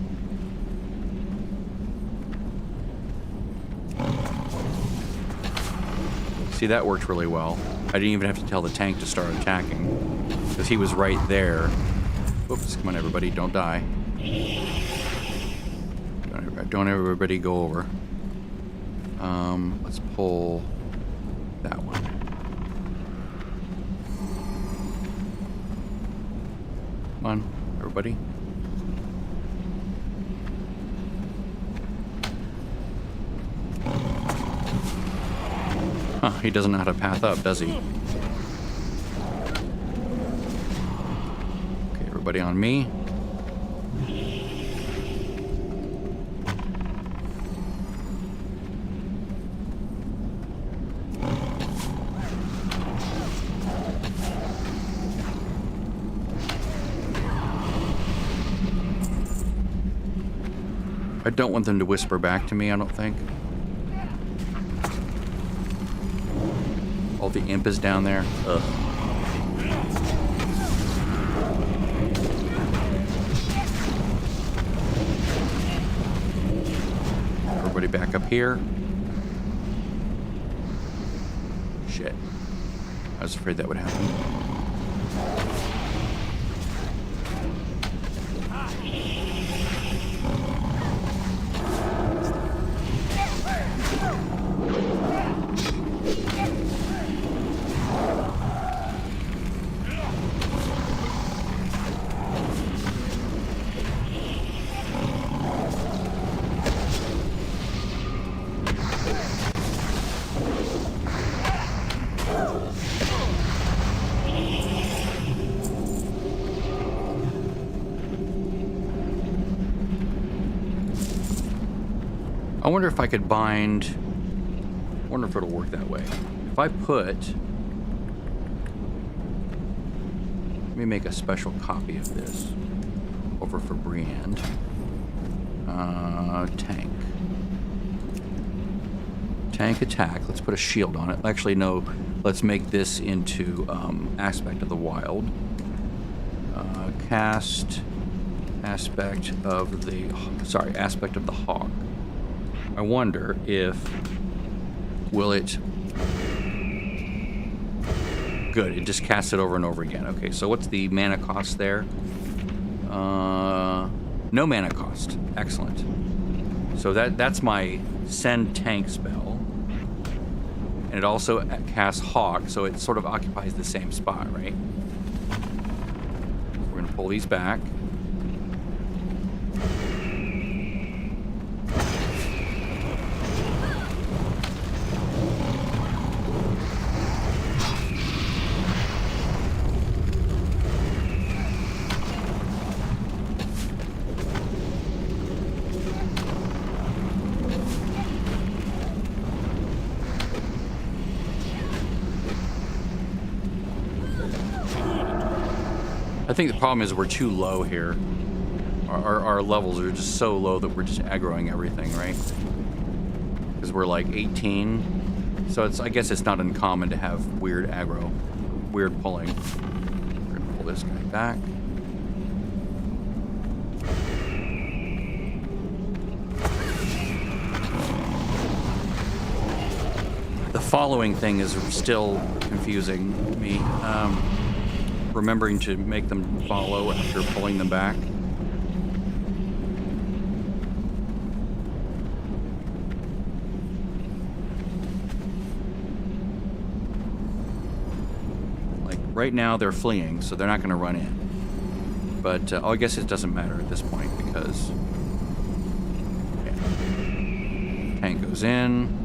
See, that worked really well. I didn't even have to tell the tank to start attacking, because he was right there. Oops, come on everybody, don't die. Don't everybody go over. Let's pull that one. Come on, everybody. Huh, he doesn't know how to path up, does he? Okay, everybody on me. I don't want them to whisper back to me, I don't think. All the imp is down there. Ugh. Everybody back up here. Shit. I was afraid that would happen. I wonder if I could bind... I wonder if it'll work that way. If I put... Let me make a special copy of this. Over for Briand. Tank. Tank attack. Let's put a shield on it. Actually, no. let's make this into aspect of the wild. Cast aspect of the hawk. I wonder if will it. Good, it just casts it over and over again. Okay, so what's the mana cost there? No mana cost. Excellent. So that's my send tank spell. And it also casts Hawk, so it sort of occupies the same spot, right? We're gonna pull these back. I think the problem is we're too low here. Our levels are just so low that we're just aggroing everything, right? Because we're like 18. So I guess it's not uncommon to have weird aggro, weird pulling. We're gonna pull this guy back. The following thing is still confusing me. Remembering to make them follow after pulling them back. Like right now they're fleeing, so they're not going to run in. But I guess it doesn't matter at this point because tank goes in.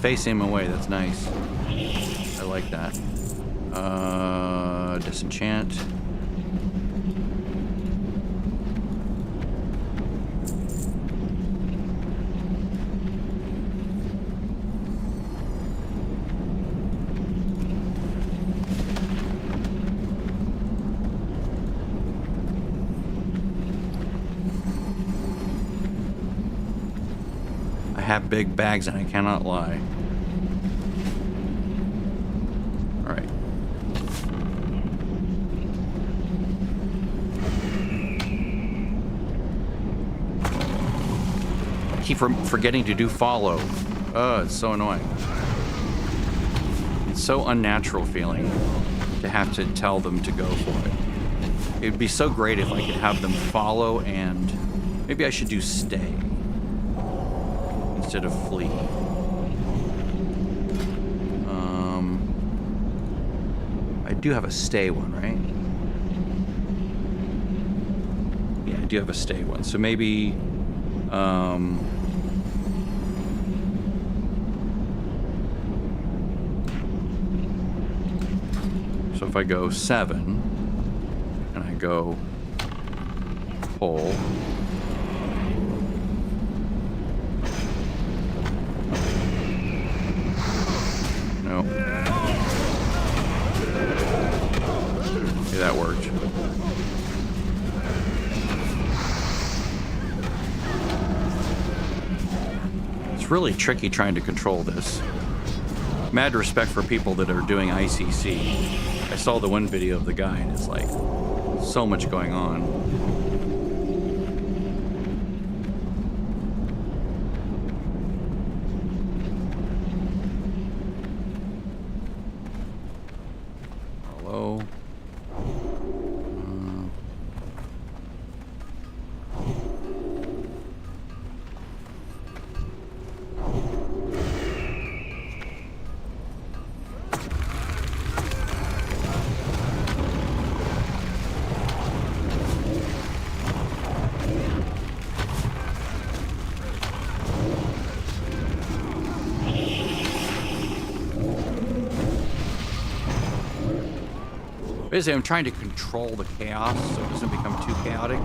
Facing him away, that's nice. I like that. Disenchant. I have big bags and I cannot lie. Keep forgetting to do follow. It's so annoying. It's so unnatural feeling to have to tell them to go for it. It would be so great if I could have them follow and maybe I should do stay instead of flee. I do have a stay one, right? Yeah, I do have a stay one. So maybe so if I go 7 and I go pull, no, okay, that worked. It's really tricky trying to control this. Mad respect for people that are doing ICC. I saw the one video of the guy and it's like so much going on. Hello. Basically, I'm trying to control the chaos so it doesn't become too chaotic.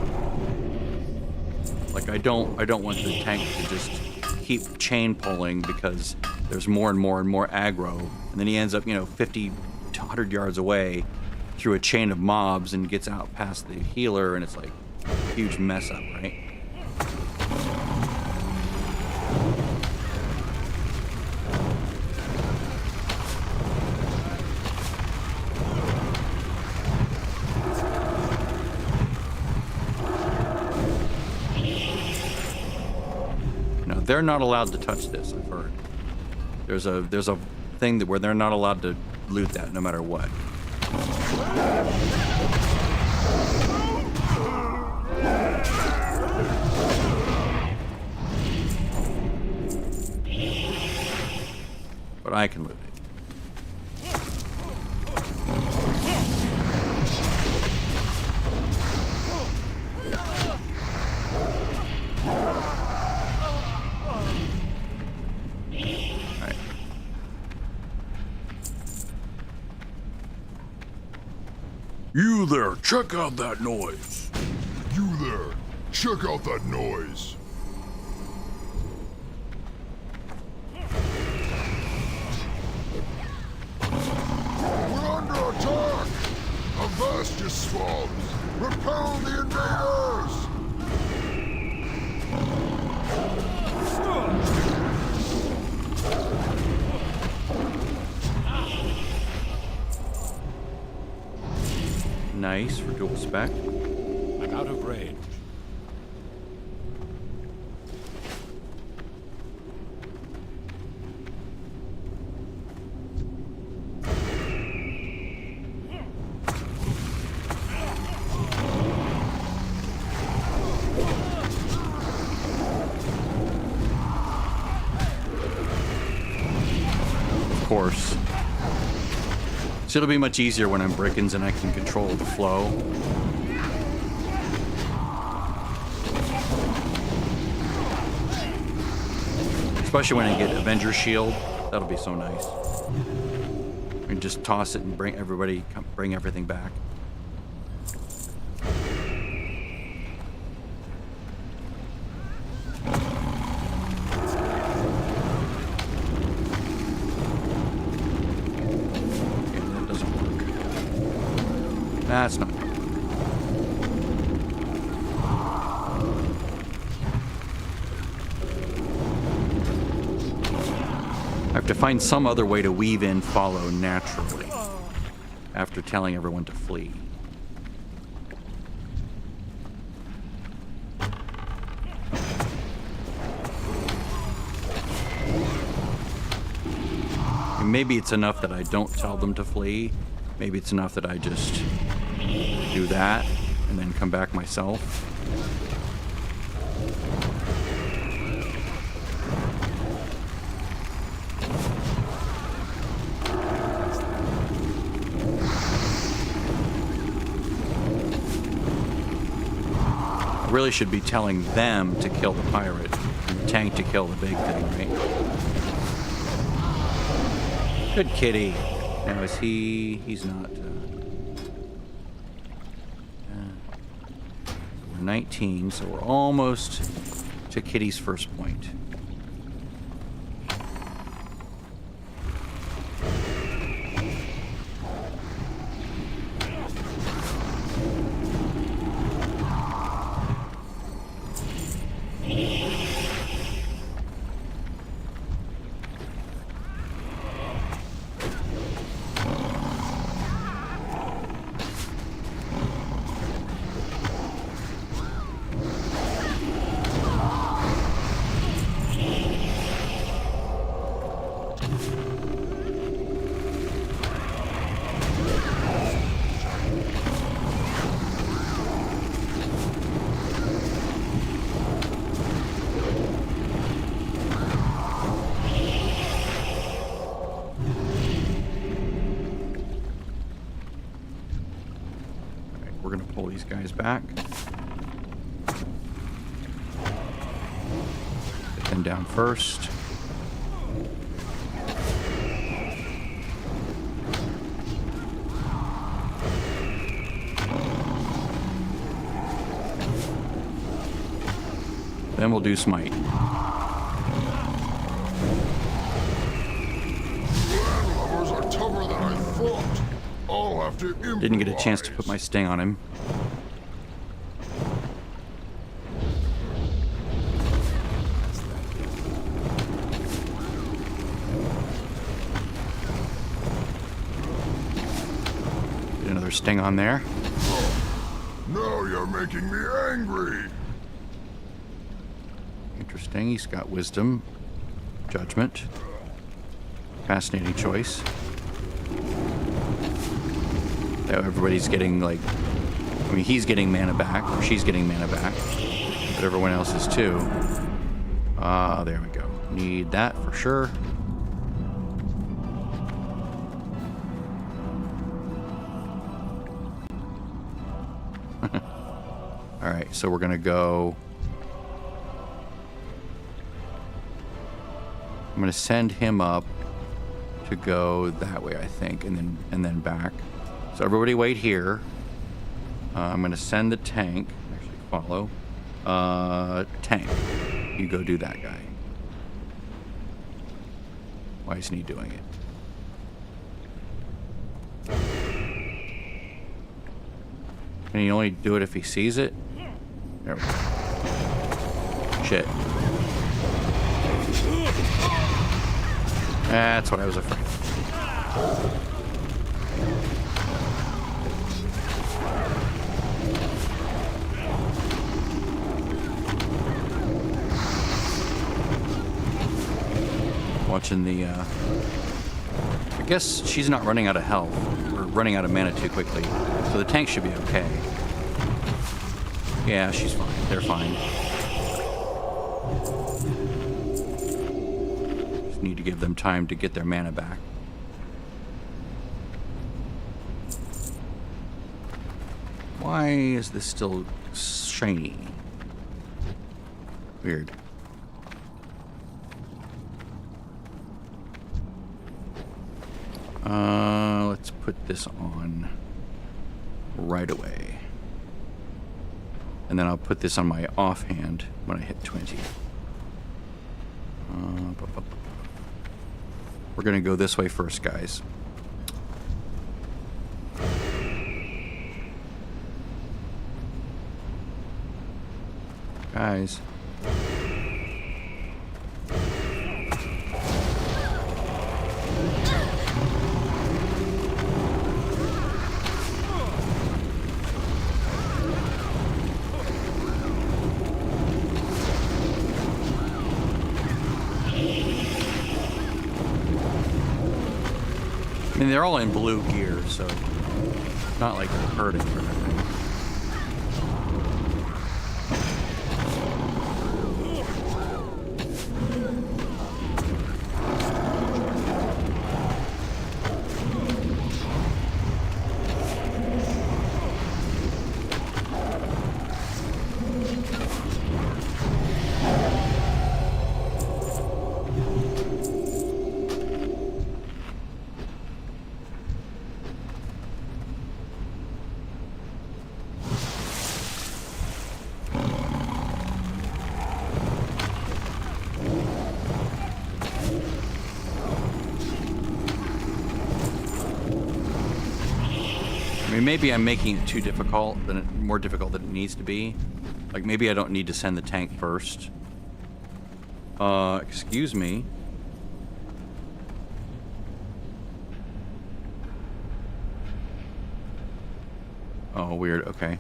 Like I don't want the tank to just keep chain pulling because there's more and more and more aggro, and then he ends up, 50 to 100 yards away through a chain of mobs and gets out past the healer, and it's like a huge mess up, right? Now they're not allowed to touch this, I've heard. There's a thing where they're not allowed to loot that no matter what. But I can loot it. Alright.
You there, check out that noise. You there, check out that noise. We're under attack! Avast swabs! Repel the invaders!
Nice for dual spec.
I'm out of range.
Of course. So it'll be much easier when I'm Brickens and I can control the flow. Especially when I get Avenger Shield. That'll be so nice. And just toss it and bring everything back. That's not. I have to find some other way to weave in follow naturally after telling everyone to flee. And maybe it's enough that I don't tell them to flee. Maybe it's enough that I just do that and then come back myself. I really should be telling them to kill the pirate and the tank to kill the big thing, right? Good kitty. Now is he's not. We're 19, so we're almost to Kitty's first point. We're gonna pull these guys back. Get them down first. Then we'll do smite.
Landlubbers are tougher than I thought. I'll have to improvise.
Didn't get a chance to put my sting on him. Get another sting on there.
Now you're making me angry.
Interesting. He's got wisdom, judgment. Fascinating choice. Now everybody's getting, like, I mean, he's getting mana back, or she's getting mana back, but everyone else is too. There we go. Need that for sure. Alright, so we're gonna go. I'm gonna send him up to go that way, I think, and then back. So everybody wait here. I'm gonna send the tank. Actually, follow. Tank. You go do that guy. Why isn't he doing it? Can he only do it if he sees it? There we go. Shit. That's what I was afraid of. Watching the, I guess she's not running out of health, or running out of mana too quickly, so the tank should be okay. Yeah, she's fine. They're fine. Just need to give them time to get their mana back. Why is this still shiny? Weird. Let's put this on right away. And then I'll put this on my offhand when I hit 20. We're gonna go this way first, guys. Guys. I mean, they're all in blue gear, so it's not like they're hurting or anything. I mean, maybe I'm making it too difficult, more difficult than it needs to be. Like, maybe I don't need to send the tank first. Excuse me. Oh, weird, okay.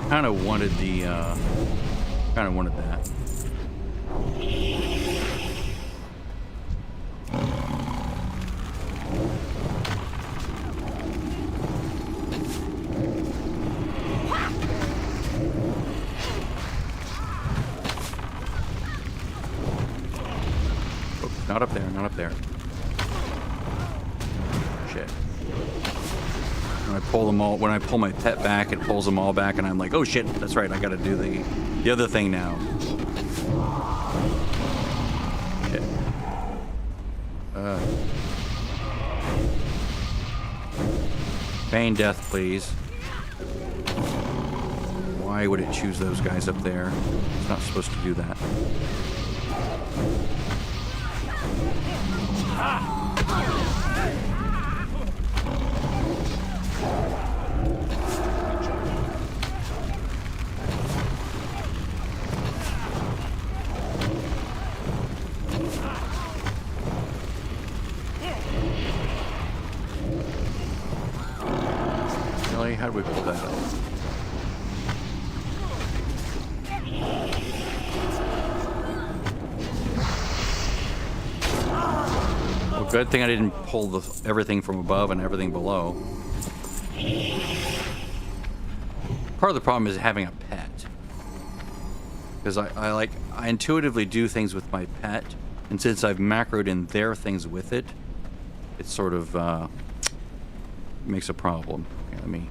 Kind of wanted the, kind of wanted that. Oh, not up there, not up there. Shit. When I pull my pet back, it pulls them all back, and I'm like, oh shit, that's right, I gotta do the other thing now. Shit. Feign death, please. Why would it choose those guys up there? It's not supposed to do that. Really? How do we pull that up? Well, good thing I didn't pull everything from above and everything below. Part of the problem is having a pet. Because I intuitively do things with my pet, and since I've macroed in their things with it, it sort of makes a problem. Okay, let me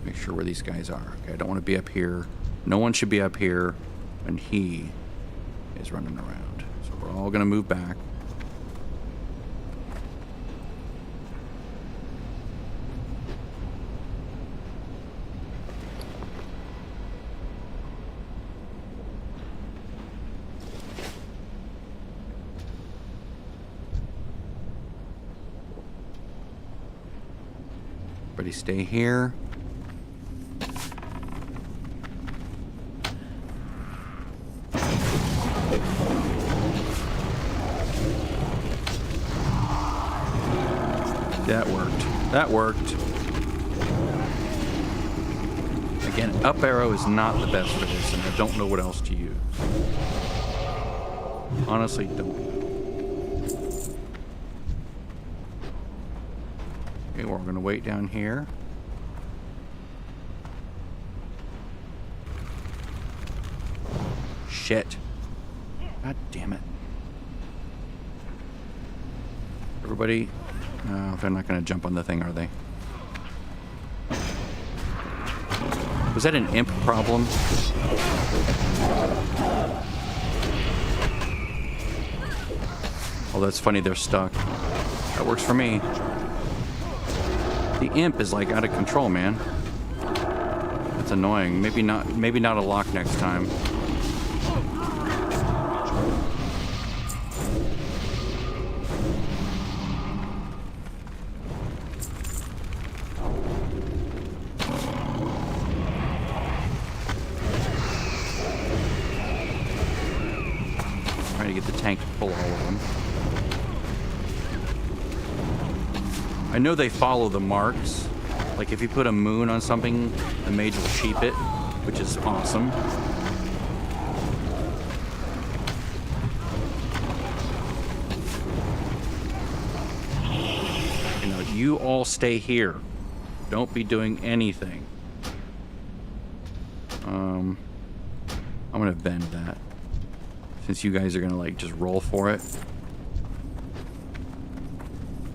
make sure where these guys are. Okay, I don't want to be up here. No one should be up here when he is running around. So we're all going to move back. Everybody stay here. That worked. That worked. Again, up arrow is not the best for this, and I don't know what else to use. Honestly, don't. Okay, well, we're going to wait down here. Shit. God damn it. Everybody... they're not going to jump on the thing, are they? Was that an imp problem? Oh, that's funny. They're stuck. That works for me. The imp is like out of control, man. That's annoying. Maybe not a lock next time. Trying to get the tank to pull all of them. I know they follow the marks. Like if you put a moon on something, the mage will sheep it, which is awesome. You know, you all stay here. Don't be doing anything. I'm gonna bend that. Since you guys are gonna like just roll for it.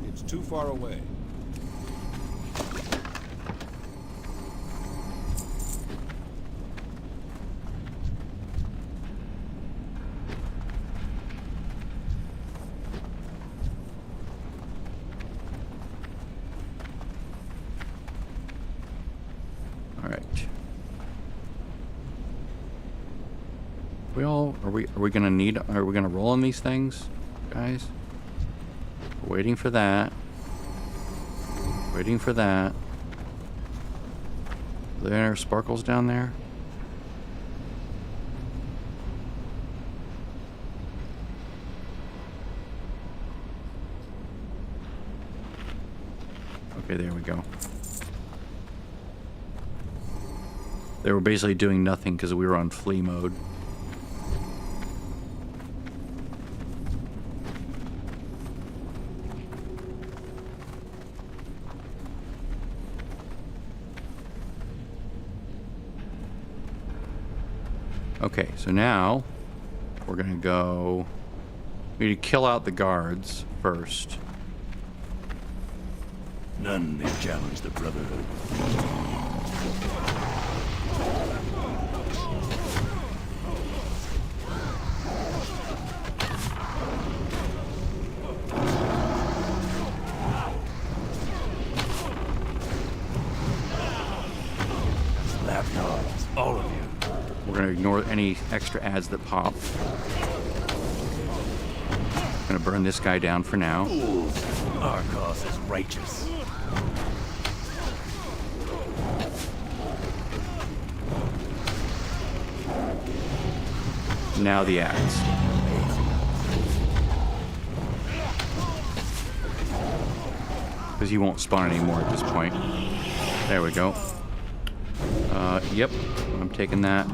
It's too far away.
All right. Are we gonna roll on these things, guys? We're waiting for that. Waiting for that. Are there sparkles down there? Okay, there we go. They were basically doing nothing because we were on flee mode. Okay, so now we're gonna go. We need to kill out the guards first.
None may challenge the Brotherhood. Lapdogs, all of you.
We're going to ignore any extra ads that pop. Going to burn this guy down for now.
Our cause is righteous.
Now the ads. Because he won't spawn anymore at this point. There we go. Yep, I'm taking that.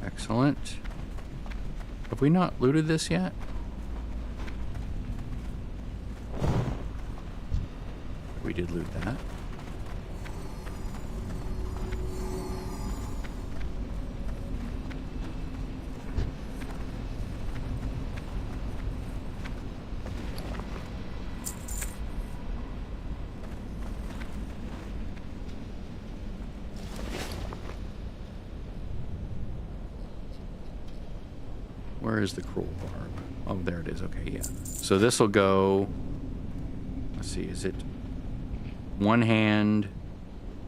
Excellent. Have we not looted this yet? We did loot that. Where is the cruel barb? Oh, there it is. Okay, yeah. So this will go. Let's see. Is it one hand,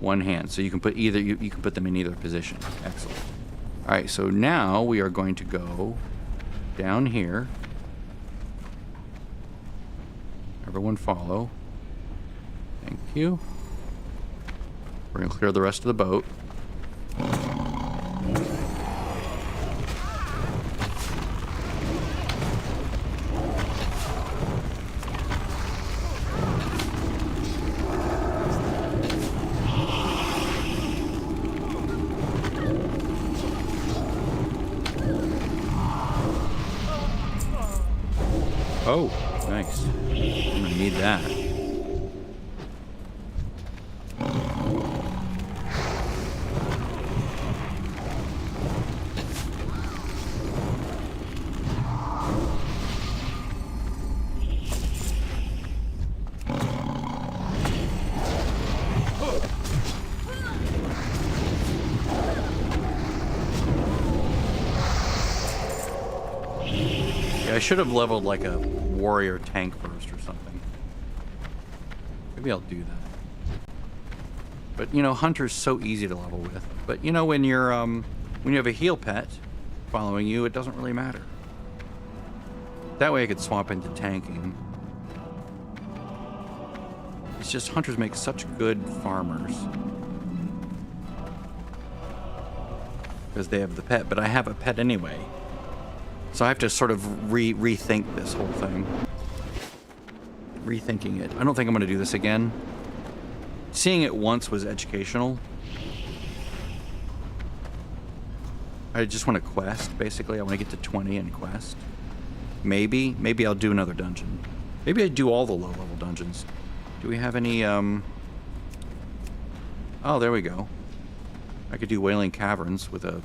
one hand? So you can put either. You can put them in either position. Excellent. All right. So now we are going to go down here. Everyone follow. Thank you. We're gonna clear the rest of the boat. Oh, nice. I'm gonna need that. I should have leveled like a warrior tank first or something. Maybe I'll do that. But you know, hunter's so easy to level with. But you know, when you're when you have a heal pet following you, it doesn't really matter. That way I could swap into tanking. It's just hunters make such good farmers. Because they have the pet, but I have a pet anyway. So I have to sort of rethink this whole thing. Rethinking it. I don't think I'm going to do this again. Seeing it once was educational. I just want to quest, basically. I want to get to 20 and quest. Maybe I'll do another dungeon. Maybe I do all the low-level dungeons. Do we have any, Oh, there we go. I could do Wailing Caverns with a...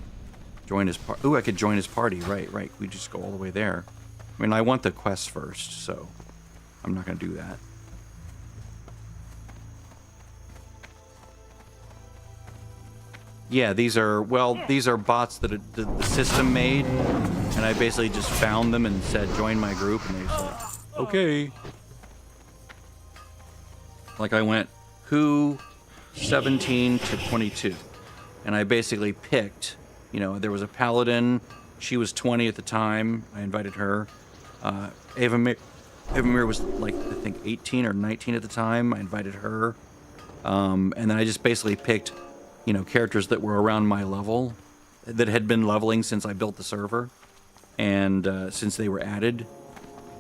Join his party. Ooh, I could join his party. Right. We just go all the way there. I mean, I want the quest first, so I'm not going to do that. Yeah, these are bots that the system made, and I basically just found them and said, join my group, and they said, okay. Like I went, who 17 to 22, and I basically picked... You know, there was a paladin. She was 20 at the time. I invited her. Ava Mir was like, I think 18 or 19 at the time. I invited her. And then I just basically picked, you know, characters that were around my level, that had been leveling since I built the server, and since they were added.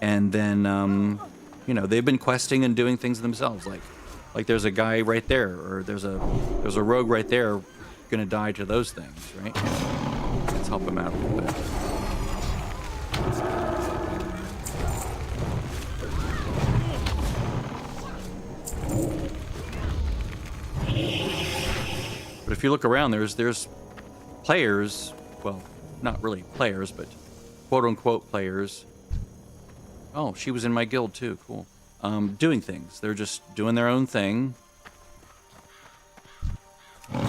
And then, you know, they've been questing and doing things themselves. Like there's a guy right there, or there's a rogue right there. Gonna die to those things, right? Let's help him out a little bit. But if you look around, there's players, well, not really players, but quote-unquote players. Oh, she was in my guild too. Cool. Doing things. They're just doing their own thing. Of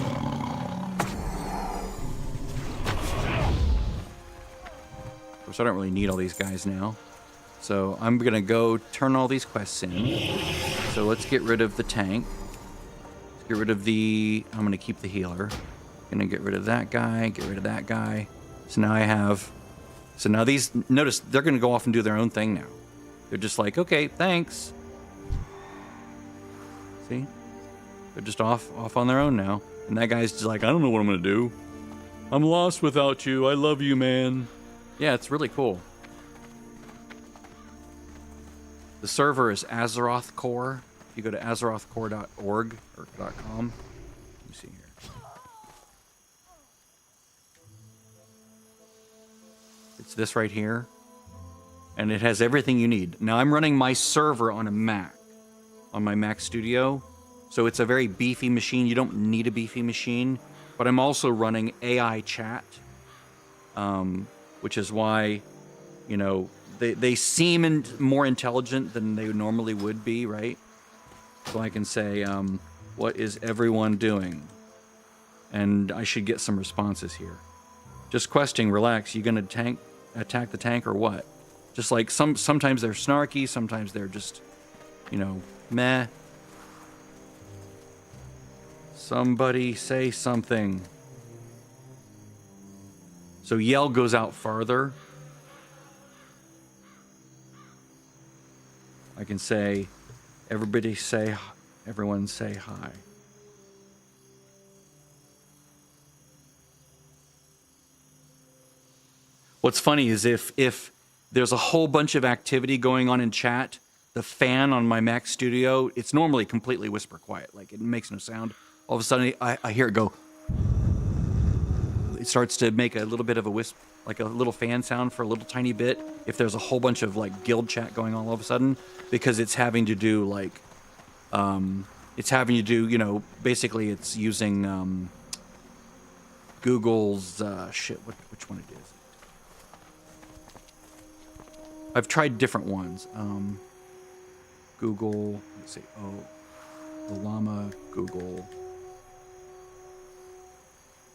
course, I don't really need all these guys now. So I'm going to go turn all these quests in. So let's get rid of the tank. Let's get rid of the... I'm going to keep the healer. Going to get rid of that guy, get rid of that guy. So now I have... So now these... Notice, they're going to go off and do their own thing now. They're just like, okay, thanks. See? They're just off on their own now. And that guy's just like, I don't know what I'm going to do. I'm lost without you. I love you, man. Yeah, it's really cool. The server is AzerothCore. If you go to AzerothCore.org or .com. Let me see here. It's this right here. And it has everything you need. Now, I'm running my server on a Mac. On my Mac Studio. So it's a very beefy machine. You don't need a beefy machine. But I'm also running AI chat. Which is why, you know, they seem more intelligent than they normally would be, right? So I can say, what is everyone doing? And I should get some responses here. Just questing, relax. You gonna attack the tank or what? Just like sometimes they're snarky, sometimes they're just, you know, meh. Somebody say something. So yell goes out farther. I can say, everyone say hi. What's funny is if there's a whole bunch of activity going on in chat, the fan on my Mac Studio, it's normally completely whisper quiet. Like, it makes no sound. All of a sudden, I hear it go. It starts to make a little bit of a wisp, like a little fan sound for a little tiny bit. If there's a whole bunch of like guild chat going on all of a sudden, because it's having to do like, you know, basically it's using Google's which one it is? I've tried different ones. Google, let's see, the Llama, Google.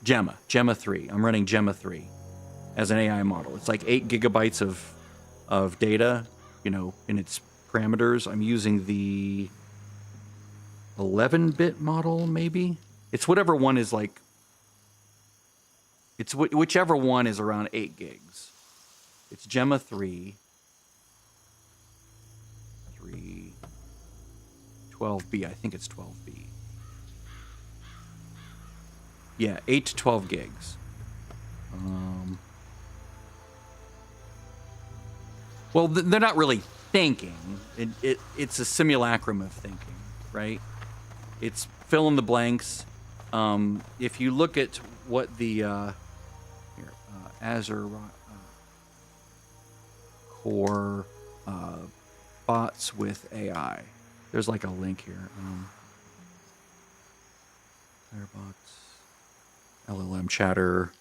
Gemma 3. I'm running Gemma 3 as an AI model. It's like 8 gigabytes of data, you know, in its parameters. I'm using the 11-bit model, maybe. It's whatever one is like. It's whichever one is around 8 gigs. It's Gemma 3. 12B. I think it's 12B. Yeah, 8 to 12 gigs. Well, they're not really thinking. It's a simulacrum of thinking, right? It's fill in the blanks. If you look at what the AzerothCore bots with AI, there's like a link here. Firebots, LLM chatter.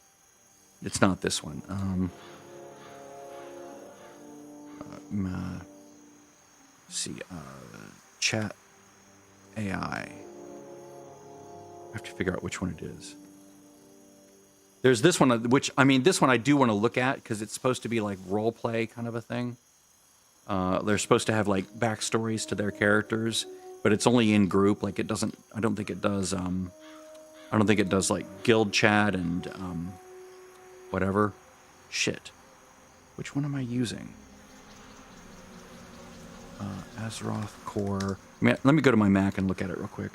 It's not this one. Chat AI. I have to figure out which one it is. There's this one, which, I mean, this one I do want to look at because it's supposed to be like role play kind of a thing. They're supposed to have like backstories to their characters, but it's only in group. Like it doesn't, I don't think it does like guild chat and whatever. Shit. Which one am I using? AzerothCore. Let me go to my Mac and look at it real quick.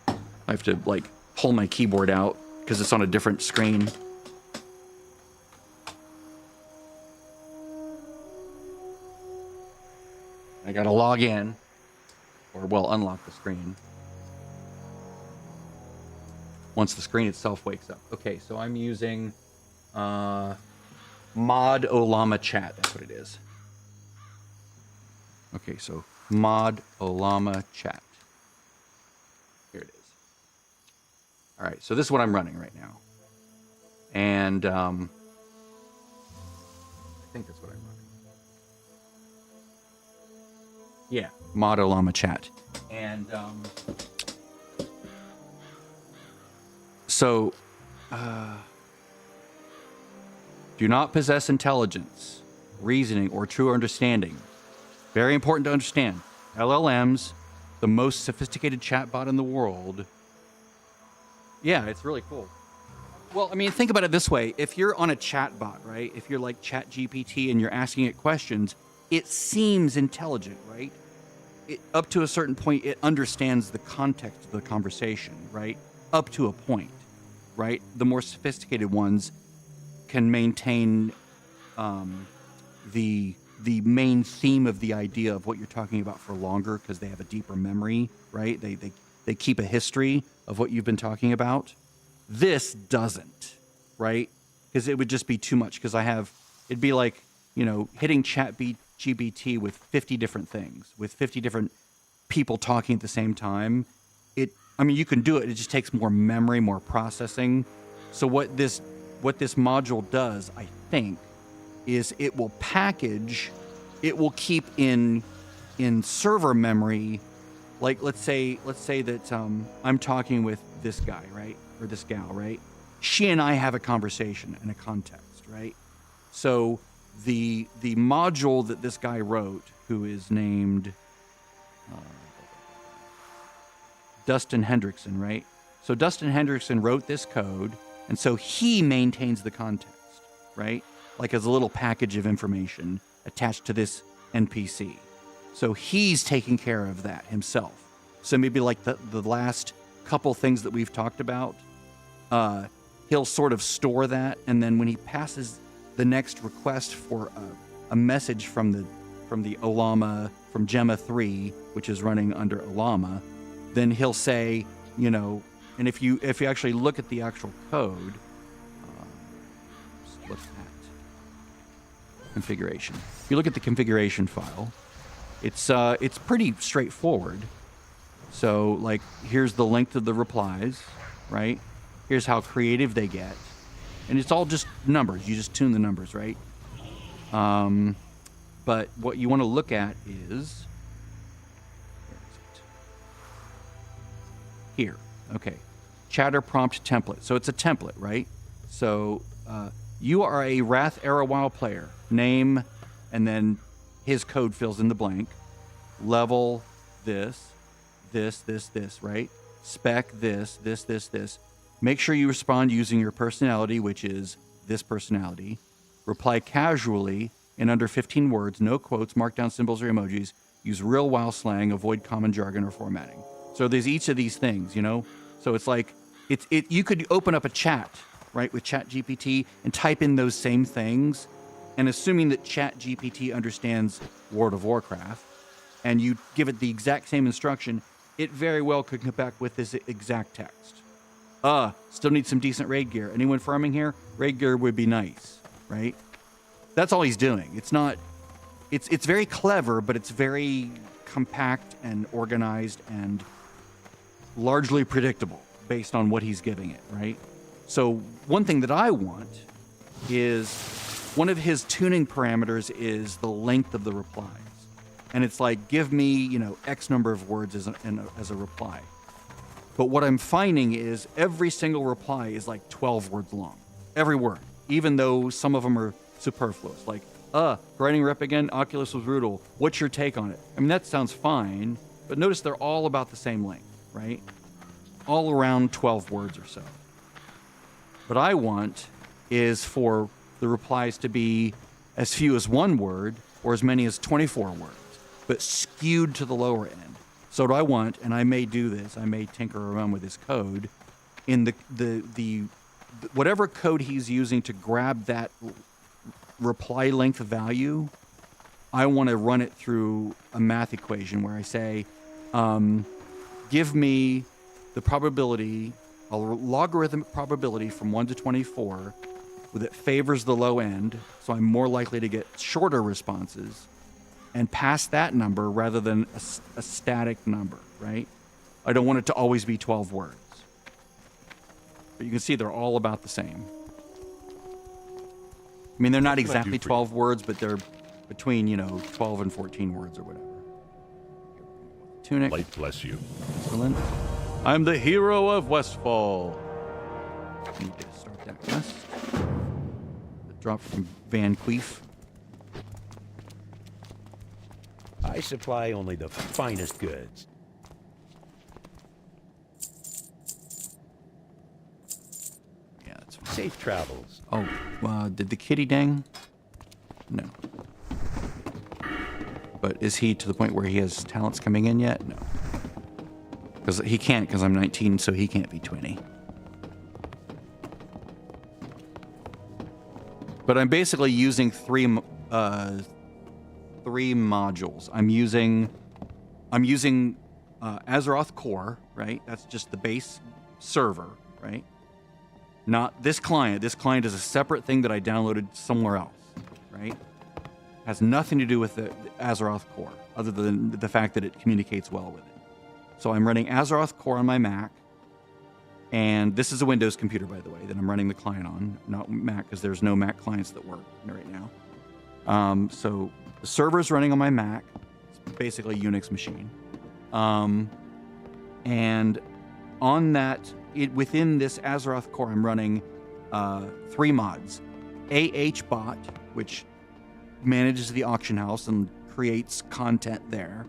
I have to like pull my keyboard out because it's on a different screen. I gotta log in, or well, unlock the screen. Once the screen itself wakes up. Okay, so I'm using Mod Olama Chat. That's what it is. Okay, so Mod Olama Chat. Here it is. All right, so this is what I'm running right now. And think that's what I'm running. Yeah, Mod Olama chat. And so, do not possess intelligence, reasoning, or true understanding. Very important to understand. LLMs, the most sophisticated chatbot in the world. Yeah, it's really cool. Well, I mean, think about it this way. If you're on a chatbot, right? If you're like ChatGPT and you're asking it questions, it seems intelligent, right? Up to a certain point, it understands the context of the conversation, right? Up to a point, right? The more sophisticated ones can maintain the main theme of the idea of what you're talking about for longer because they have a deeper memory, right? They keep a history of what you've been talking about. This doesn't, right? Because it would just be too much. Because it'd be like, hitting ChatGPT with 50 different things, with 50 different people talking at the same time. You can do it. It just takes more memory, more processing. So what this module does, I think, is it will keep in server memory. Like let's say that I'm talking with this guy, right? Or this gal, right? She and I have a conversation in a context, right? So the module that this guy wrote, who is named Dustin Hendrickson, right? So Dustin Hendrickson wrote this code, and so he maintains the context, right? Like as a little package of information attached to this NPC. So he's taking care of that himself. So maybe like the last couple things that we've talked about, he'll sort of store that, and then when he passes the next request for a message from the Olama, from Gemma 3, which is running under Olama, then he'll say, and if you actually look at the actual code, what's that? Configuration. If you look at the configuration file, it's pretty straightforward. So, like, here's the length of the replies, right? Here's how creative they get. And it's all just numbers. You just tune the numbers, right? But what you want to look at is... Where is it? Here. Okay. Chatter prompt template. So it's a template, right? So you are a Wrath Era WoW player. Name, and then his code fills in the blank. Level, this, right? Spec, this. Make sure you respond using your personality, which is this personality. Reply casually in under 15 words, no quotes, markdown symbols or emojis. Use real WoW slang, avoid common jargon or formatting. So there's each of these things, So it's like, you could open up a chat, right, with ChatGPT and type in those same things. And assuming that ChatGPT understands World of Warcraft, and you give it the exact same instruction, it very well could come back with this exact text. Still need some decent raid gear. Anyone farming here? Raid gear would be nice, right? That's all he's doing. It's very clever, but it's very compact and organized and largely predictable based on what he's giving it, right? So one thing that I want is, one of his tuning parameters is the length of the replies. And it's like, give me, X number of words as a reply. But what I'm finding is every single reply is like 12 words long. Every word. Even though some of them are superfluous. Like, grinding rep again, Oculus was brutal. What's your take on it? I mean, that sounds fine, but notice they're all about the same length, right? All around 12 words or so. What I want is for the replies to be as few as 1 word or as many as 24 words, but skewed to the lower end. So what I want, and I may do this, I may tinker around with this code, in the whatever code he's using to grab that reply length value, I want to run it through a math equation where I say, give me the probability, a logarithmic probability from 1 to 24 that favors the low end, so I'm more likely to get shorter responses, and pass that number rather than a static number, right? I don't want it to always be 12 words. But you can see they're all about the same. I mean, they're not
What can I do
exactly
for you?
12 words, but they're between, 12 and 14 words or whatever. Tunic.
Light bless you.
Excellent. I'm the hero of Westfall. Need to start that quest. The drop from Van Queef.
I supply only the finest goods.
Yeah, that's fine.
Safe travels.
Oh, did the kitty dang? No. But is he to the point where he has talents coming in yet? No. Because he can't, because I'm 19, so he can't be 20. But I'm basically using three modules. I'm using AzerothCore, right? That's just the base server, right? Not this client. This client is a separate thing that I downloaded somewhere else, right? Has nothing to do with the AzerothCore, other than the fact that it communicates well with it. So I'm running AzerothCore on my Mac, and this is a Windows computer, by the way, that I'm running the client on, not Mac, because there's no Mac clients that work right now. So the server's running on my Mac. It's basically a Unix machine. And on that, within this AzerothCore, I'm running 3 mods. AHBot, which manages the auction house and creates content there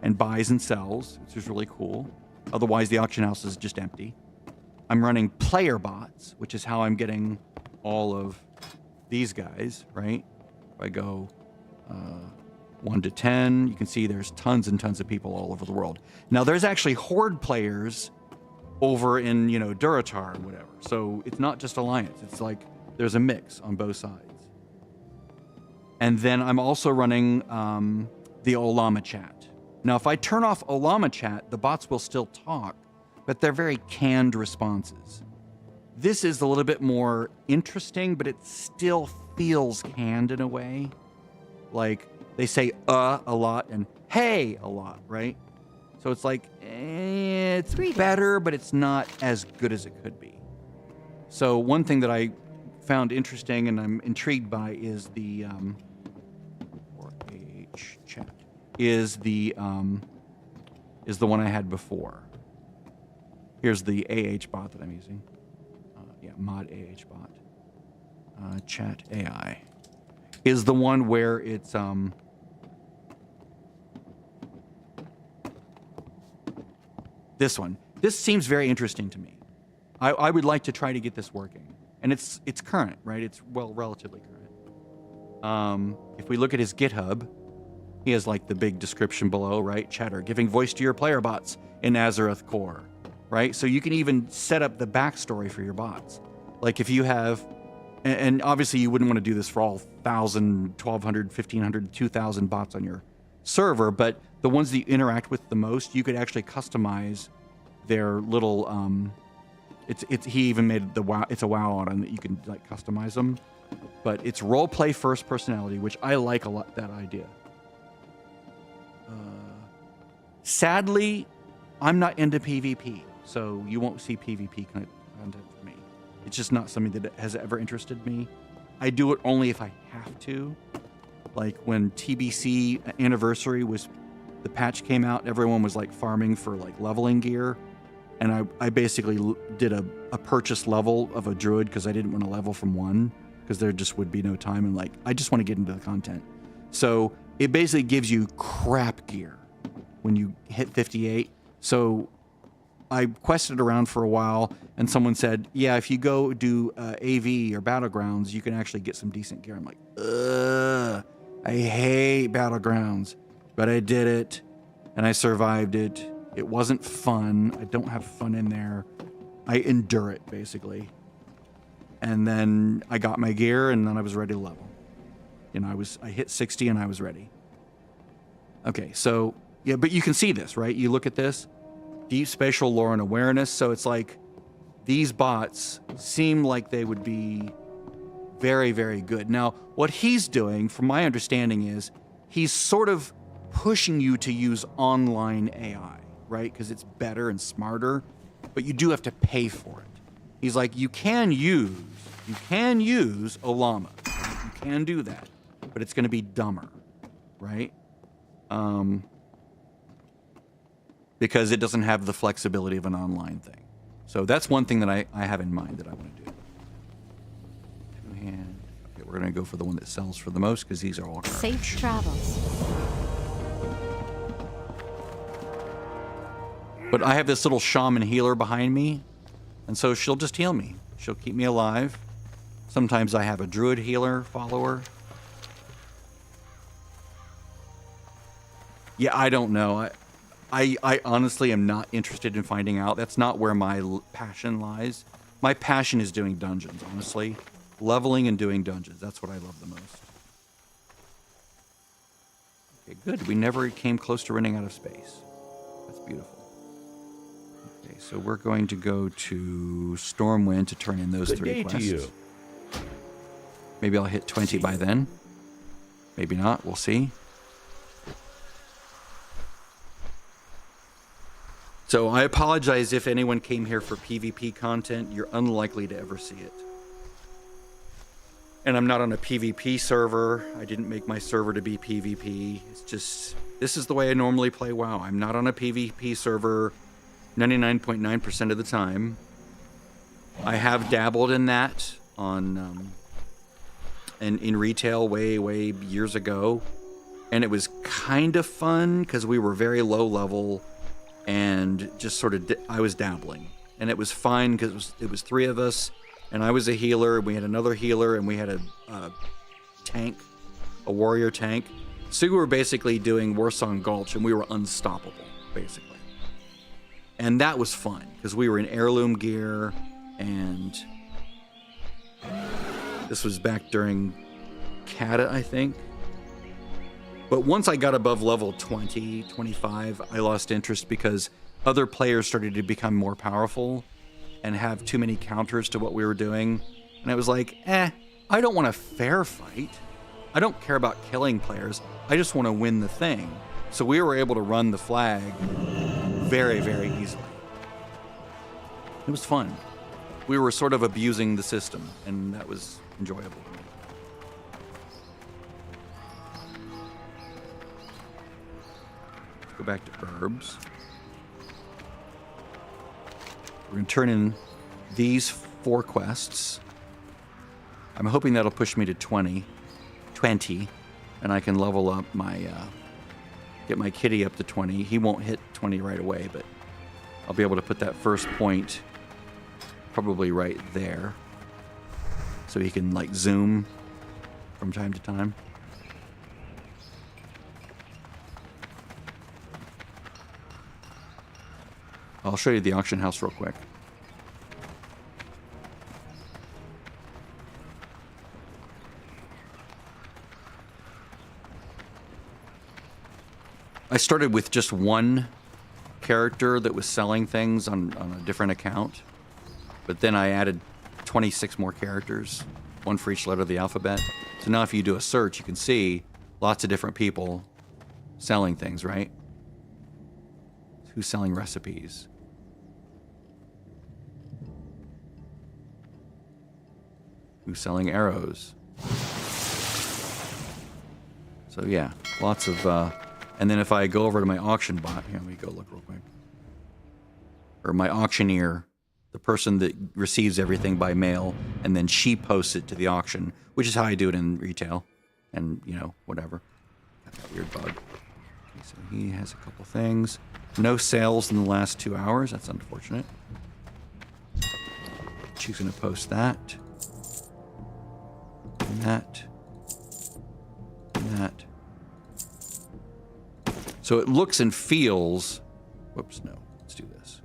and buys and sells, which is really cool. Otherwise, the auction house is just empty. I'm running player bots, which is how I'm getting all of these guys, right? If I go 1 to 10, you can see there's tons and tons of people all over the world. Now, there's actually Horde players over in, Duratar or whatever. So it's not just Alliance. It's like there's a mix on both sides. And then I'm also running the Olama chat. Now, if I turn off Olama chat, the bots will still talk, but they're very canned responses. This is a little bit more interesting, but it still feels canned in a way. Like, they say a lot and hey a lot, right? So it's like, it's better, but it's not as good as it could be. So one thing that I found interesting and I'm intrigued by is the chat is the one I had before. Here's the AH bot that I'm using. Mod AH bot. Chat AI is the one where it's this one. This seems very interesting to me. I would like to try to get this working, and it's current, right? It's relatively current. If we look at his GitHub, he has like the big description below, right? Chatter, giving voice to your player bots in AzerothCore, right? So you can even set up the backstory for your bots. Like if you have, and obviously you wouldn't want to do this for all 1,000, 1,200, 1,500, 2,000 bots on your server, but the ones that you interact with the most, you could actually customize their little, he even made the WoW, it's a WoW add-on that you can like customize them, but it's roleplay first personality, which I like a lot, that idea. Sadly, I'm not into PvP, so you won't see PvP content for me. It's just not something that has ever interested me. I do it only if I have to. Like when TBC anniversary the patch came out, everyone was like farming for like leveling gear. And I basically did a purchase level of a druid because I didn't want to level from 1 because there just would be no time. And like, I just want to get into the content. So it basically gives you crap gear when you hit 58. So I quested around for a while and someone said, yeah, if you go do AV or Battlegrounds, you can actually get some decent gear. I'm like, ugh, I hate Battlegrounds, but I did it and I survived it. It wasn't fun. I don't have fun in there. I endure it basically. And then I got my gear and then I was ready to level. I hit 60 and I was ready. Okay, so yeah, but you can see this, right? You look at this, deep spatial lore and awareness. So it's like these bots seem like they would be very, very good. Now, what he's doing, from my understanding, is he's sort of pushing you to use online AI, right? Because it's better and smarter, but you do have to pay for it. He's like, you can use Olama. You can do that, but it's going to be dumber, right? Because it doesn't have the flexibility of an online thing. So that's one thing that I have in mind that I want to do. Two-hand. Okay, we're going to go for the one that sells for the most because these are all garbage.
Safe travels.
But I have this little shaman healer behind me, and so she'll just heal me. She'll keep me alive. Sometimes I have a druid healer follower. Yeah, I don't know. I honestly am not interested in finding out. That's not where my passion lies. My passion is doing dungeons, honestly. Leveling and doing dungeons. That's what I love the most. Okay, good. We never came close to running out of space. That's beautiful. Okay, so we're going to go to Stormwind to turn in those
Good
3
day
quests.
to you.
Maybe I'll hit 20 by then. Maybe not. We'll see. So I apologize if anyone came here for PvP content. You're unlikely to ever see it. And I'm not on a PvP server. I didn't make my server to be PvP. It's just, this is the way I normally play WoW. I'm not on a PvP server 99.9% of the time. I have dabbled in that on in retail way years ago. And it was kind of fun because we were very low level. And just sort of, I was dabbling, and it was fine because it was 3 of us, and I was a healer, and we had another healer, and we had a tank, a warrior tank. So we were basically doing Warsong Gulch, and we were unstoppable, basically. And that was fun because we were in heirloom gear, and this was back during Kata, I think. But once I got above level 20, 25, I lost interest because other players started to become more powerful and have too many counters to what we were doing. And I was like, I don't want a fair fight. I don't care about killing players. I just want to win the thing. So we were able to run the flag very, very easily. It was fun. We were sort of abusing the system, and that was enjoyable. Go back to herbs. We're going to turn in these 4 quests. I'm hoping that'll push me to 20, and I can level up my, get my kitty up to 20. He won't hit 20 right away, but I'll be able to put that first point probably right there, so he can like zoom from time to time. I'll show you the auction house real quick. I started with just one character that was selling things on a different account, but then I added 26 more characters, 1 for each letter of the alphabet. So now if you do a search, you can see lots of different people selling things, right? Who's selling recipes? Who's selling arrows? So yeah, lots of, and then if I go over to my auction bot, here, let me go look real quick. Or my auctioneer, the person that receives everything by mail, and then she posts it to the auction, which is how I do it in retail, and you know, whatever. Got that weird bug. Okay, so he has a couple things. No sales in the last 2 hours. That's unfortunate. She's going to post that. And that. And that. So it looks and feels... Whoops, no. Let's do this.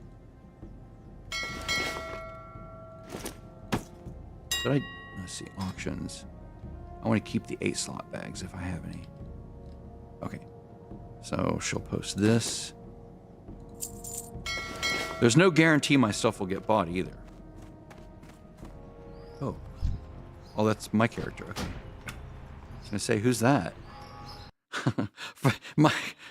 Let's see, auctions. I want to keep the 8 slot bags if I have any. Okay. So she'll post this. There's no guarantee my stuff will get bought either. Oh. Oh, that's my character. Okay. I was gonna say, who's that?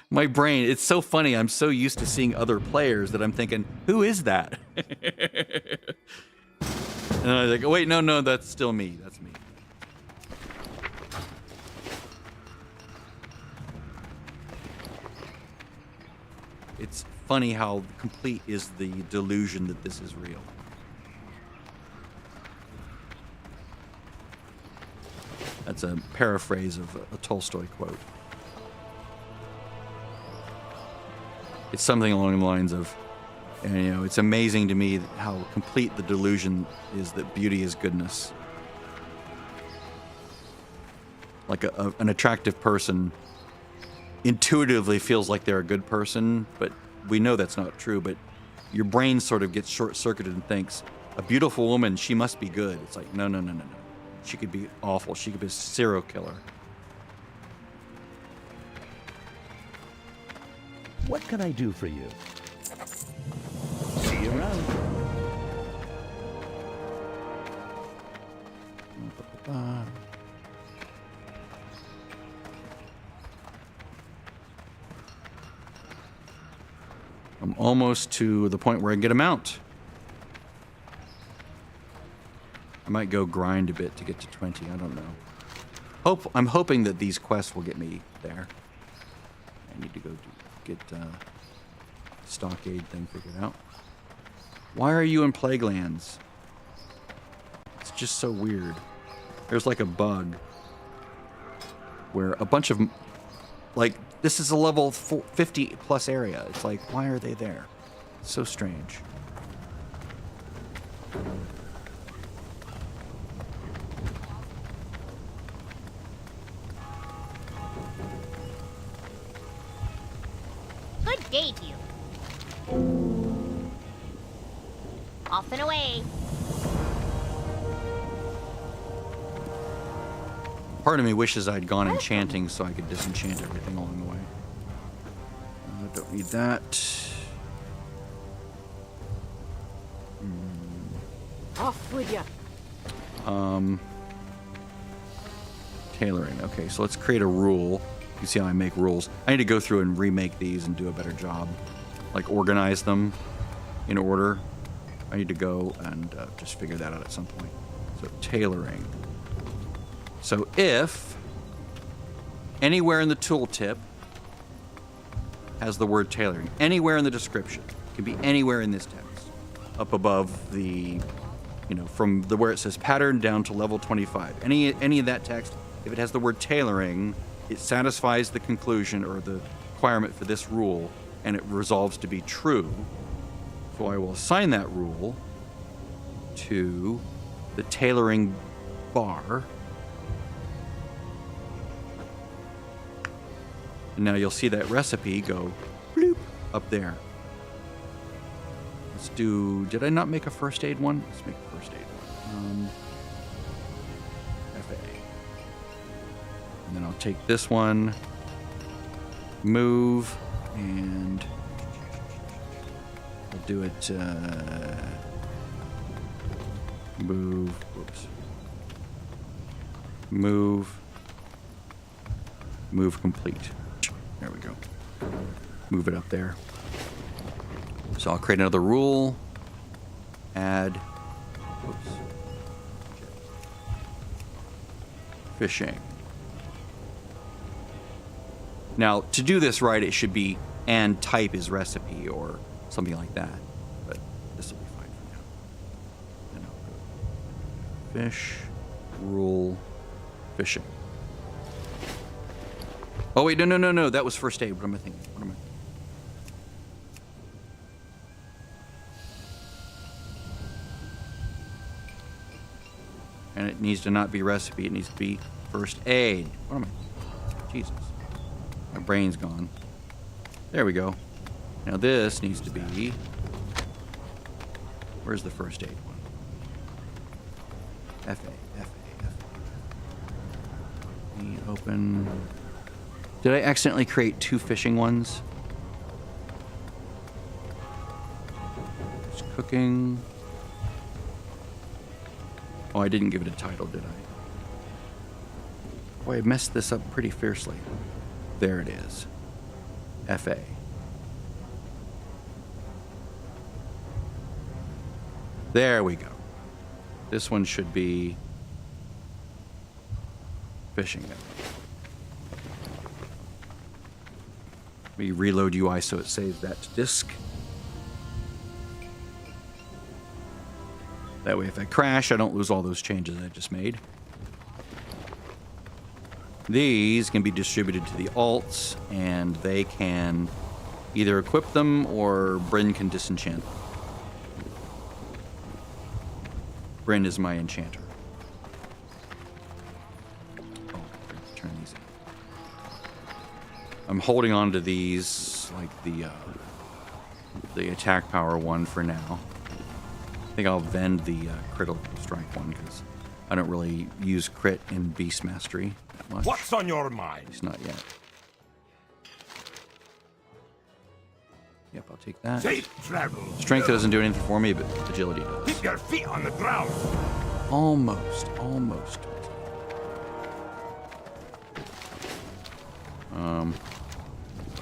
my brain, it's so funny. I'm so used to seeing other players that I'm thinking, who is that? And I was like, oh, wait, no, that's still me. That's me. it's funny how complete is the delusion that this is real. That's a paraphrase of a Tolstoy quote. It's something along the lines of, and, you know, it's amazing to me how complete the delusion is that beauty is goodness. Like an attractive person intuitively feels like they're a good person, but we know that's not true. But your brain sort of gets short-circuited and thinks, a beautiful woman, she must be good. It's like, no. She could be awful. She could be a serial killer.
What can I do for you? See you around.
I'm almost to the point where I can get a mount. I might go grind a bit to get to 20. I don't know. I'm hoping that these quests will get me there. I need to go get stockade thing figured out. Why are you in Plaguelands? It's just so weird. There's like a bug where a bunch of, like, this is a level 50 plus area. It's like, why are they there? It's so strange.
Good day to you. Off and away.
Part of me wishes I'd gone enchanting so I could disenchant everything along the way. Don't need that.
Off with ya.
Tailoring. Okay, so let's create a rule. You see how I make rules. I need to go through and remake these and do a better job. Like organize them in order. I need to go and just figure that out at some point. So tailoring. So if anywhere in the tooltip has the word tailoring, anywhere in the description, it can be anywhere in this text, up above the, you know, from the where it says pattern down to level 25. Any of that text, if it has the word tailoring, it satisfies the conclusion or the requirement for this rule, and it resolves to be true. So I will assign that rule to the tailoring bar. And now you'll see that recipe go bloop up there. Let's do, did I not make a first aid one? Let's make a first aid one. FA. And then I'll take this one, move, and I'll do it, move, whoops. Move complete. There we go. Move it up there. So I'll create another rule. Add. Oops. Fishing. Now, to do this right, it should be and type is recipe or something like that. But this will be fine for now. Then I'll go fish, rule, fishing. Oh, wait, no. That was first aid. What am I thinking? And it needs to not be recipe. It needs to be first aid. What am I? Jesus. My brain's gone. There we go. Now this needs to be... Where's the first aid one? FA. Open... Did I accidentally create two fishing ones? It's cooking. Oh, I didn't give it a title, did I? Boy, I messed this up pretty fiercely. There it is. FA. There we go. This one should be fishing. Let me reload UI so it saves that to disk. That way if I crash, I don't lose all those changes I just made. These can be distributed to the alts, and they can either equip them or Bryn can disenchant them. Bryn is my enchanter. Oh, turn these in. I'm holding on to these, like the attack power one for now. I think I'll vend the critical strike one because I don't really use crit in Beast Mastery that much.
What's on your mind?
It's not yet. Yep, I'll take that.
Safe travel.
Strength doesn't do anything for me, but agility does.
Keep your feet on the ground.
Almost. I'll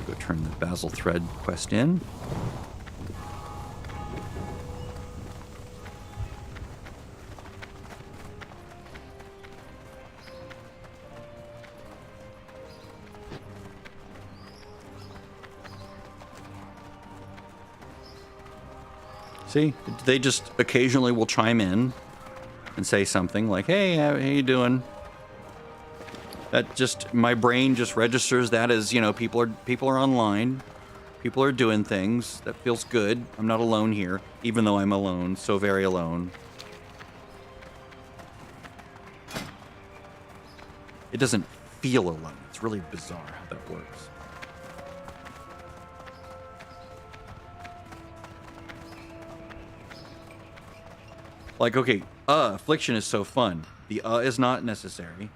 go turn the Basil Thread quest in. See, they just occasionally will chime in and say something like, "Hey, how you doing?" That just, my brain just registers that as, you know, people are online, people are doing things. That feels good. I'm not alone here, even though I'm alone, so very alone. It doesn't feel alone. It's really bizarre how that works. Like, okay, affliction is so fun. The is not necessary.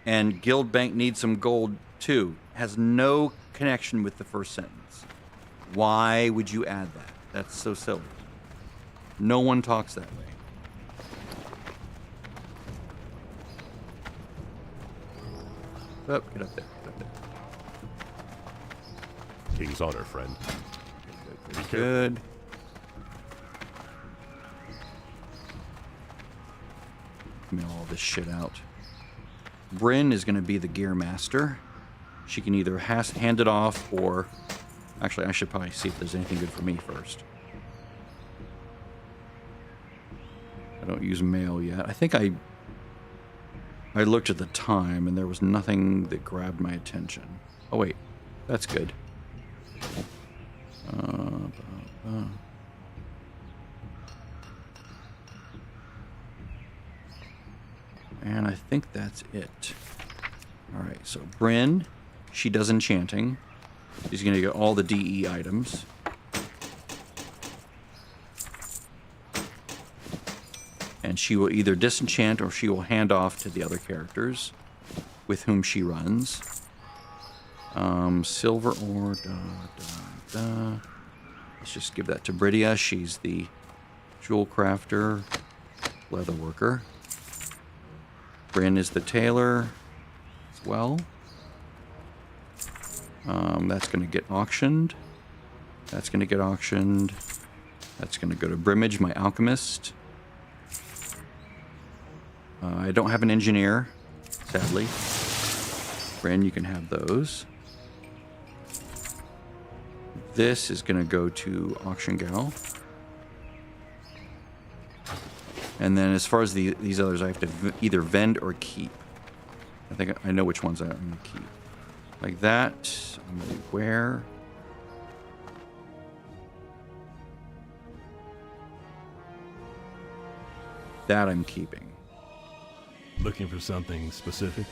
And Guild Bank needs some gold too. Has no connection with the first sentence. Why would you add that? That's so silly. No one talks that way. Oh, get up there. Get up there.
King's honor, friend.
Good. Mill all this shit out. Bryn is going to be the gear master. She can either hand it off or... Actually, I should probably see if there's anything good for me first. I don't use mail yet. I think I looked at the time and there was nothing that grabbed my attention. Oh wait, that's good. And I think that's it. Alright, so Bryn, she does enchanting. She's going to get all the DE items. And she will either disenchant or she will hand off to the other characters with whom she runs. Silver ore, Let's just give that to Bridia. She's the jewel crafter, leather worker. Bryn is the tailor as well. That's going to get auctioned. That's going to get auctioned. That's going to go to Brimage, my alchemist. I don't have an engineer, sadly. Bryn, you can have those. This is going to go to Auction Gal. And then as far as these others, I have to either vend or keep. I think I know which ones I'm going to keep. Like that. I'm going to wear. That I'm keeping.
Looking for something specific?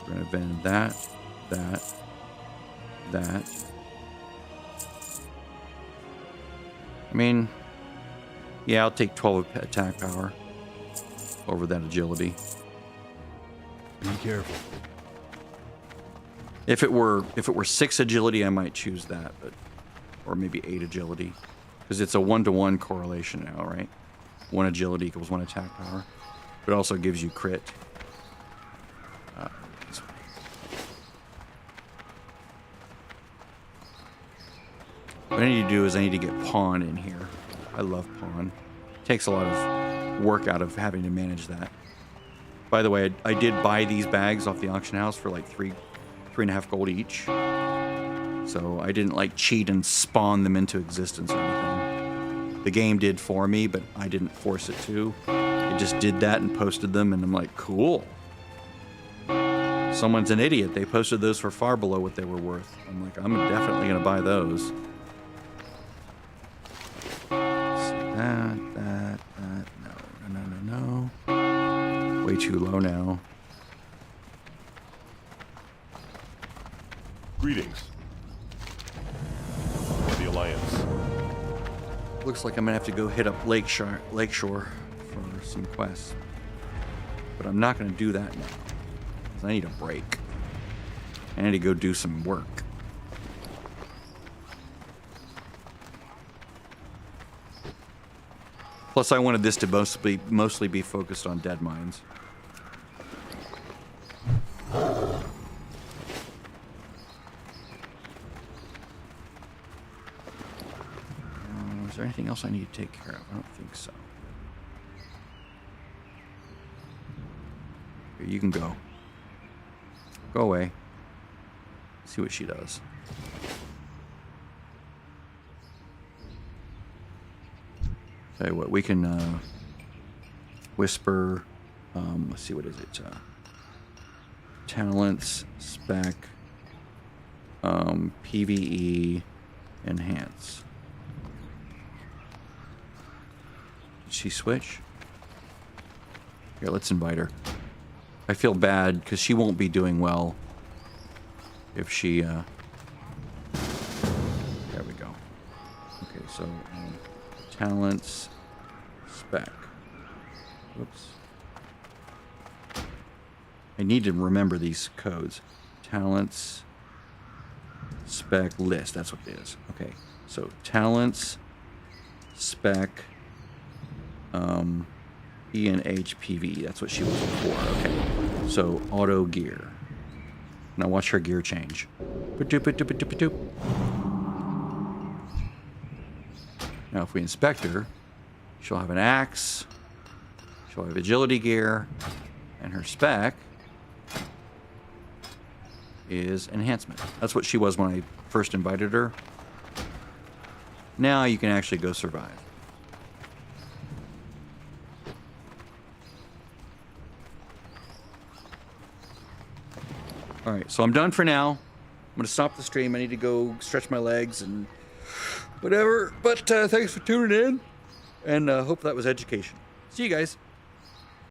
We're going to vend that, that. I mean, yeah, I'll take 12 attack power over that agility.
Be careful.
If it were 6 agility, I might choose that, but or maybe 8 agility, because it's a 1-to-1 correlation now, right? 1 agility equals 1 attack power, but it also gives you crit. What I need to do is I need to get pawn in here. I love pawn. Takes a lot of work out of having to manage that. By the way, I did buy these bags off the auction house for like three 3.5 gold each. So I didn't like cheat and spawn them into existence or anything. The game did for me, but I didn't force it to. It just did that and posted them, and I'm like, cool. Someone's an idiot. They posted those for far below what they were worth. I'm like, I'm definitely going to buy those. So that, no. Way too low now.
Greetings. The Alliance.
Looks like I'm going to have to go hit up Lakeshore for some quests. But I'm not going to do that now. I need a break. I need to go do some work. Plus, I wanted this to mostly be focused on Deadmines. Is there anything else I need to take care of? I don't think so. Here, you can go. Go away. See what she does. Tell you what, we can whisper. Let's see, what is it? Talents, spec, PvE, enhance. Did she switch? Here, let's invite her. I feel bad because she won't be doing well if she, there we go. Okay, so, talents, spec. Whoops. I need to remember these codes. Talents, spec, list. That's what it is. Okay, so talents, spec, ENH That's what she was before. Okay. So auto gear. Now watch her gear change. Now if we inspect her, she'll have an axe, she'll have agility gear, and her spec is enhancement. That's what she was when I first invited her. Now you can actually go survive. All right, so I'm done for now. I'm going to stop the stream. I need to go stretch my legs and whatever. But thanks for tuning in, and hope that was education. See you guys.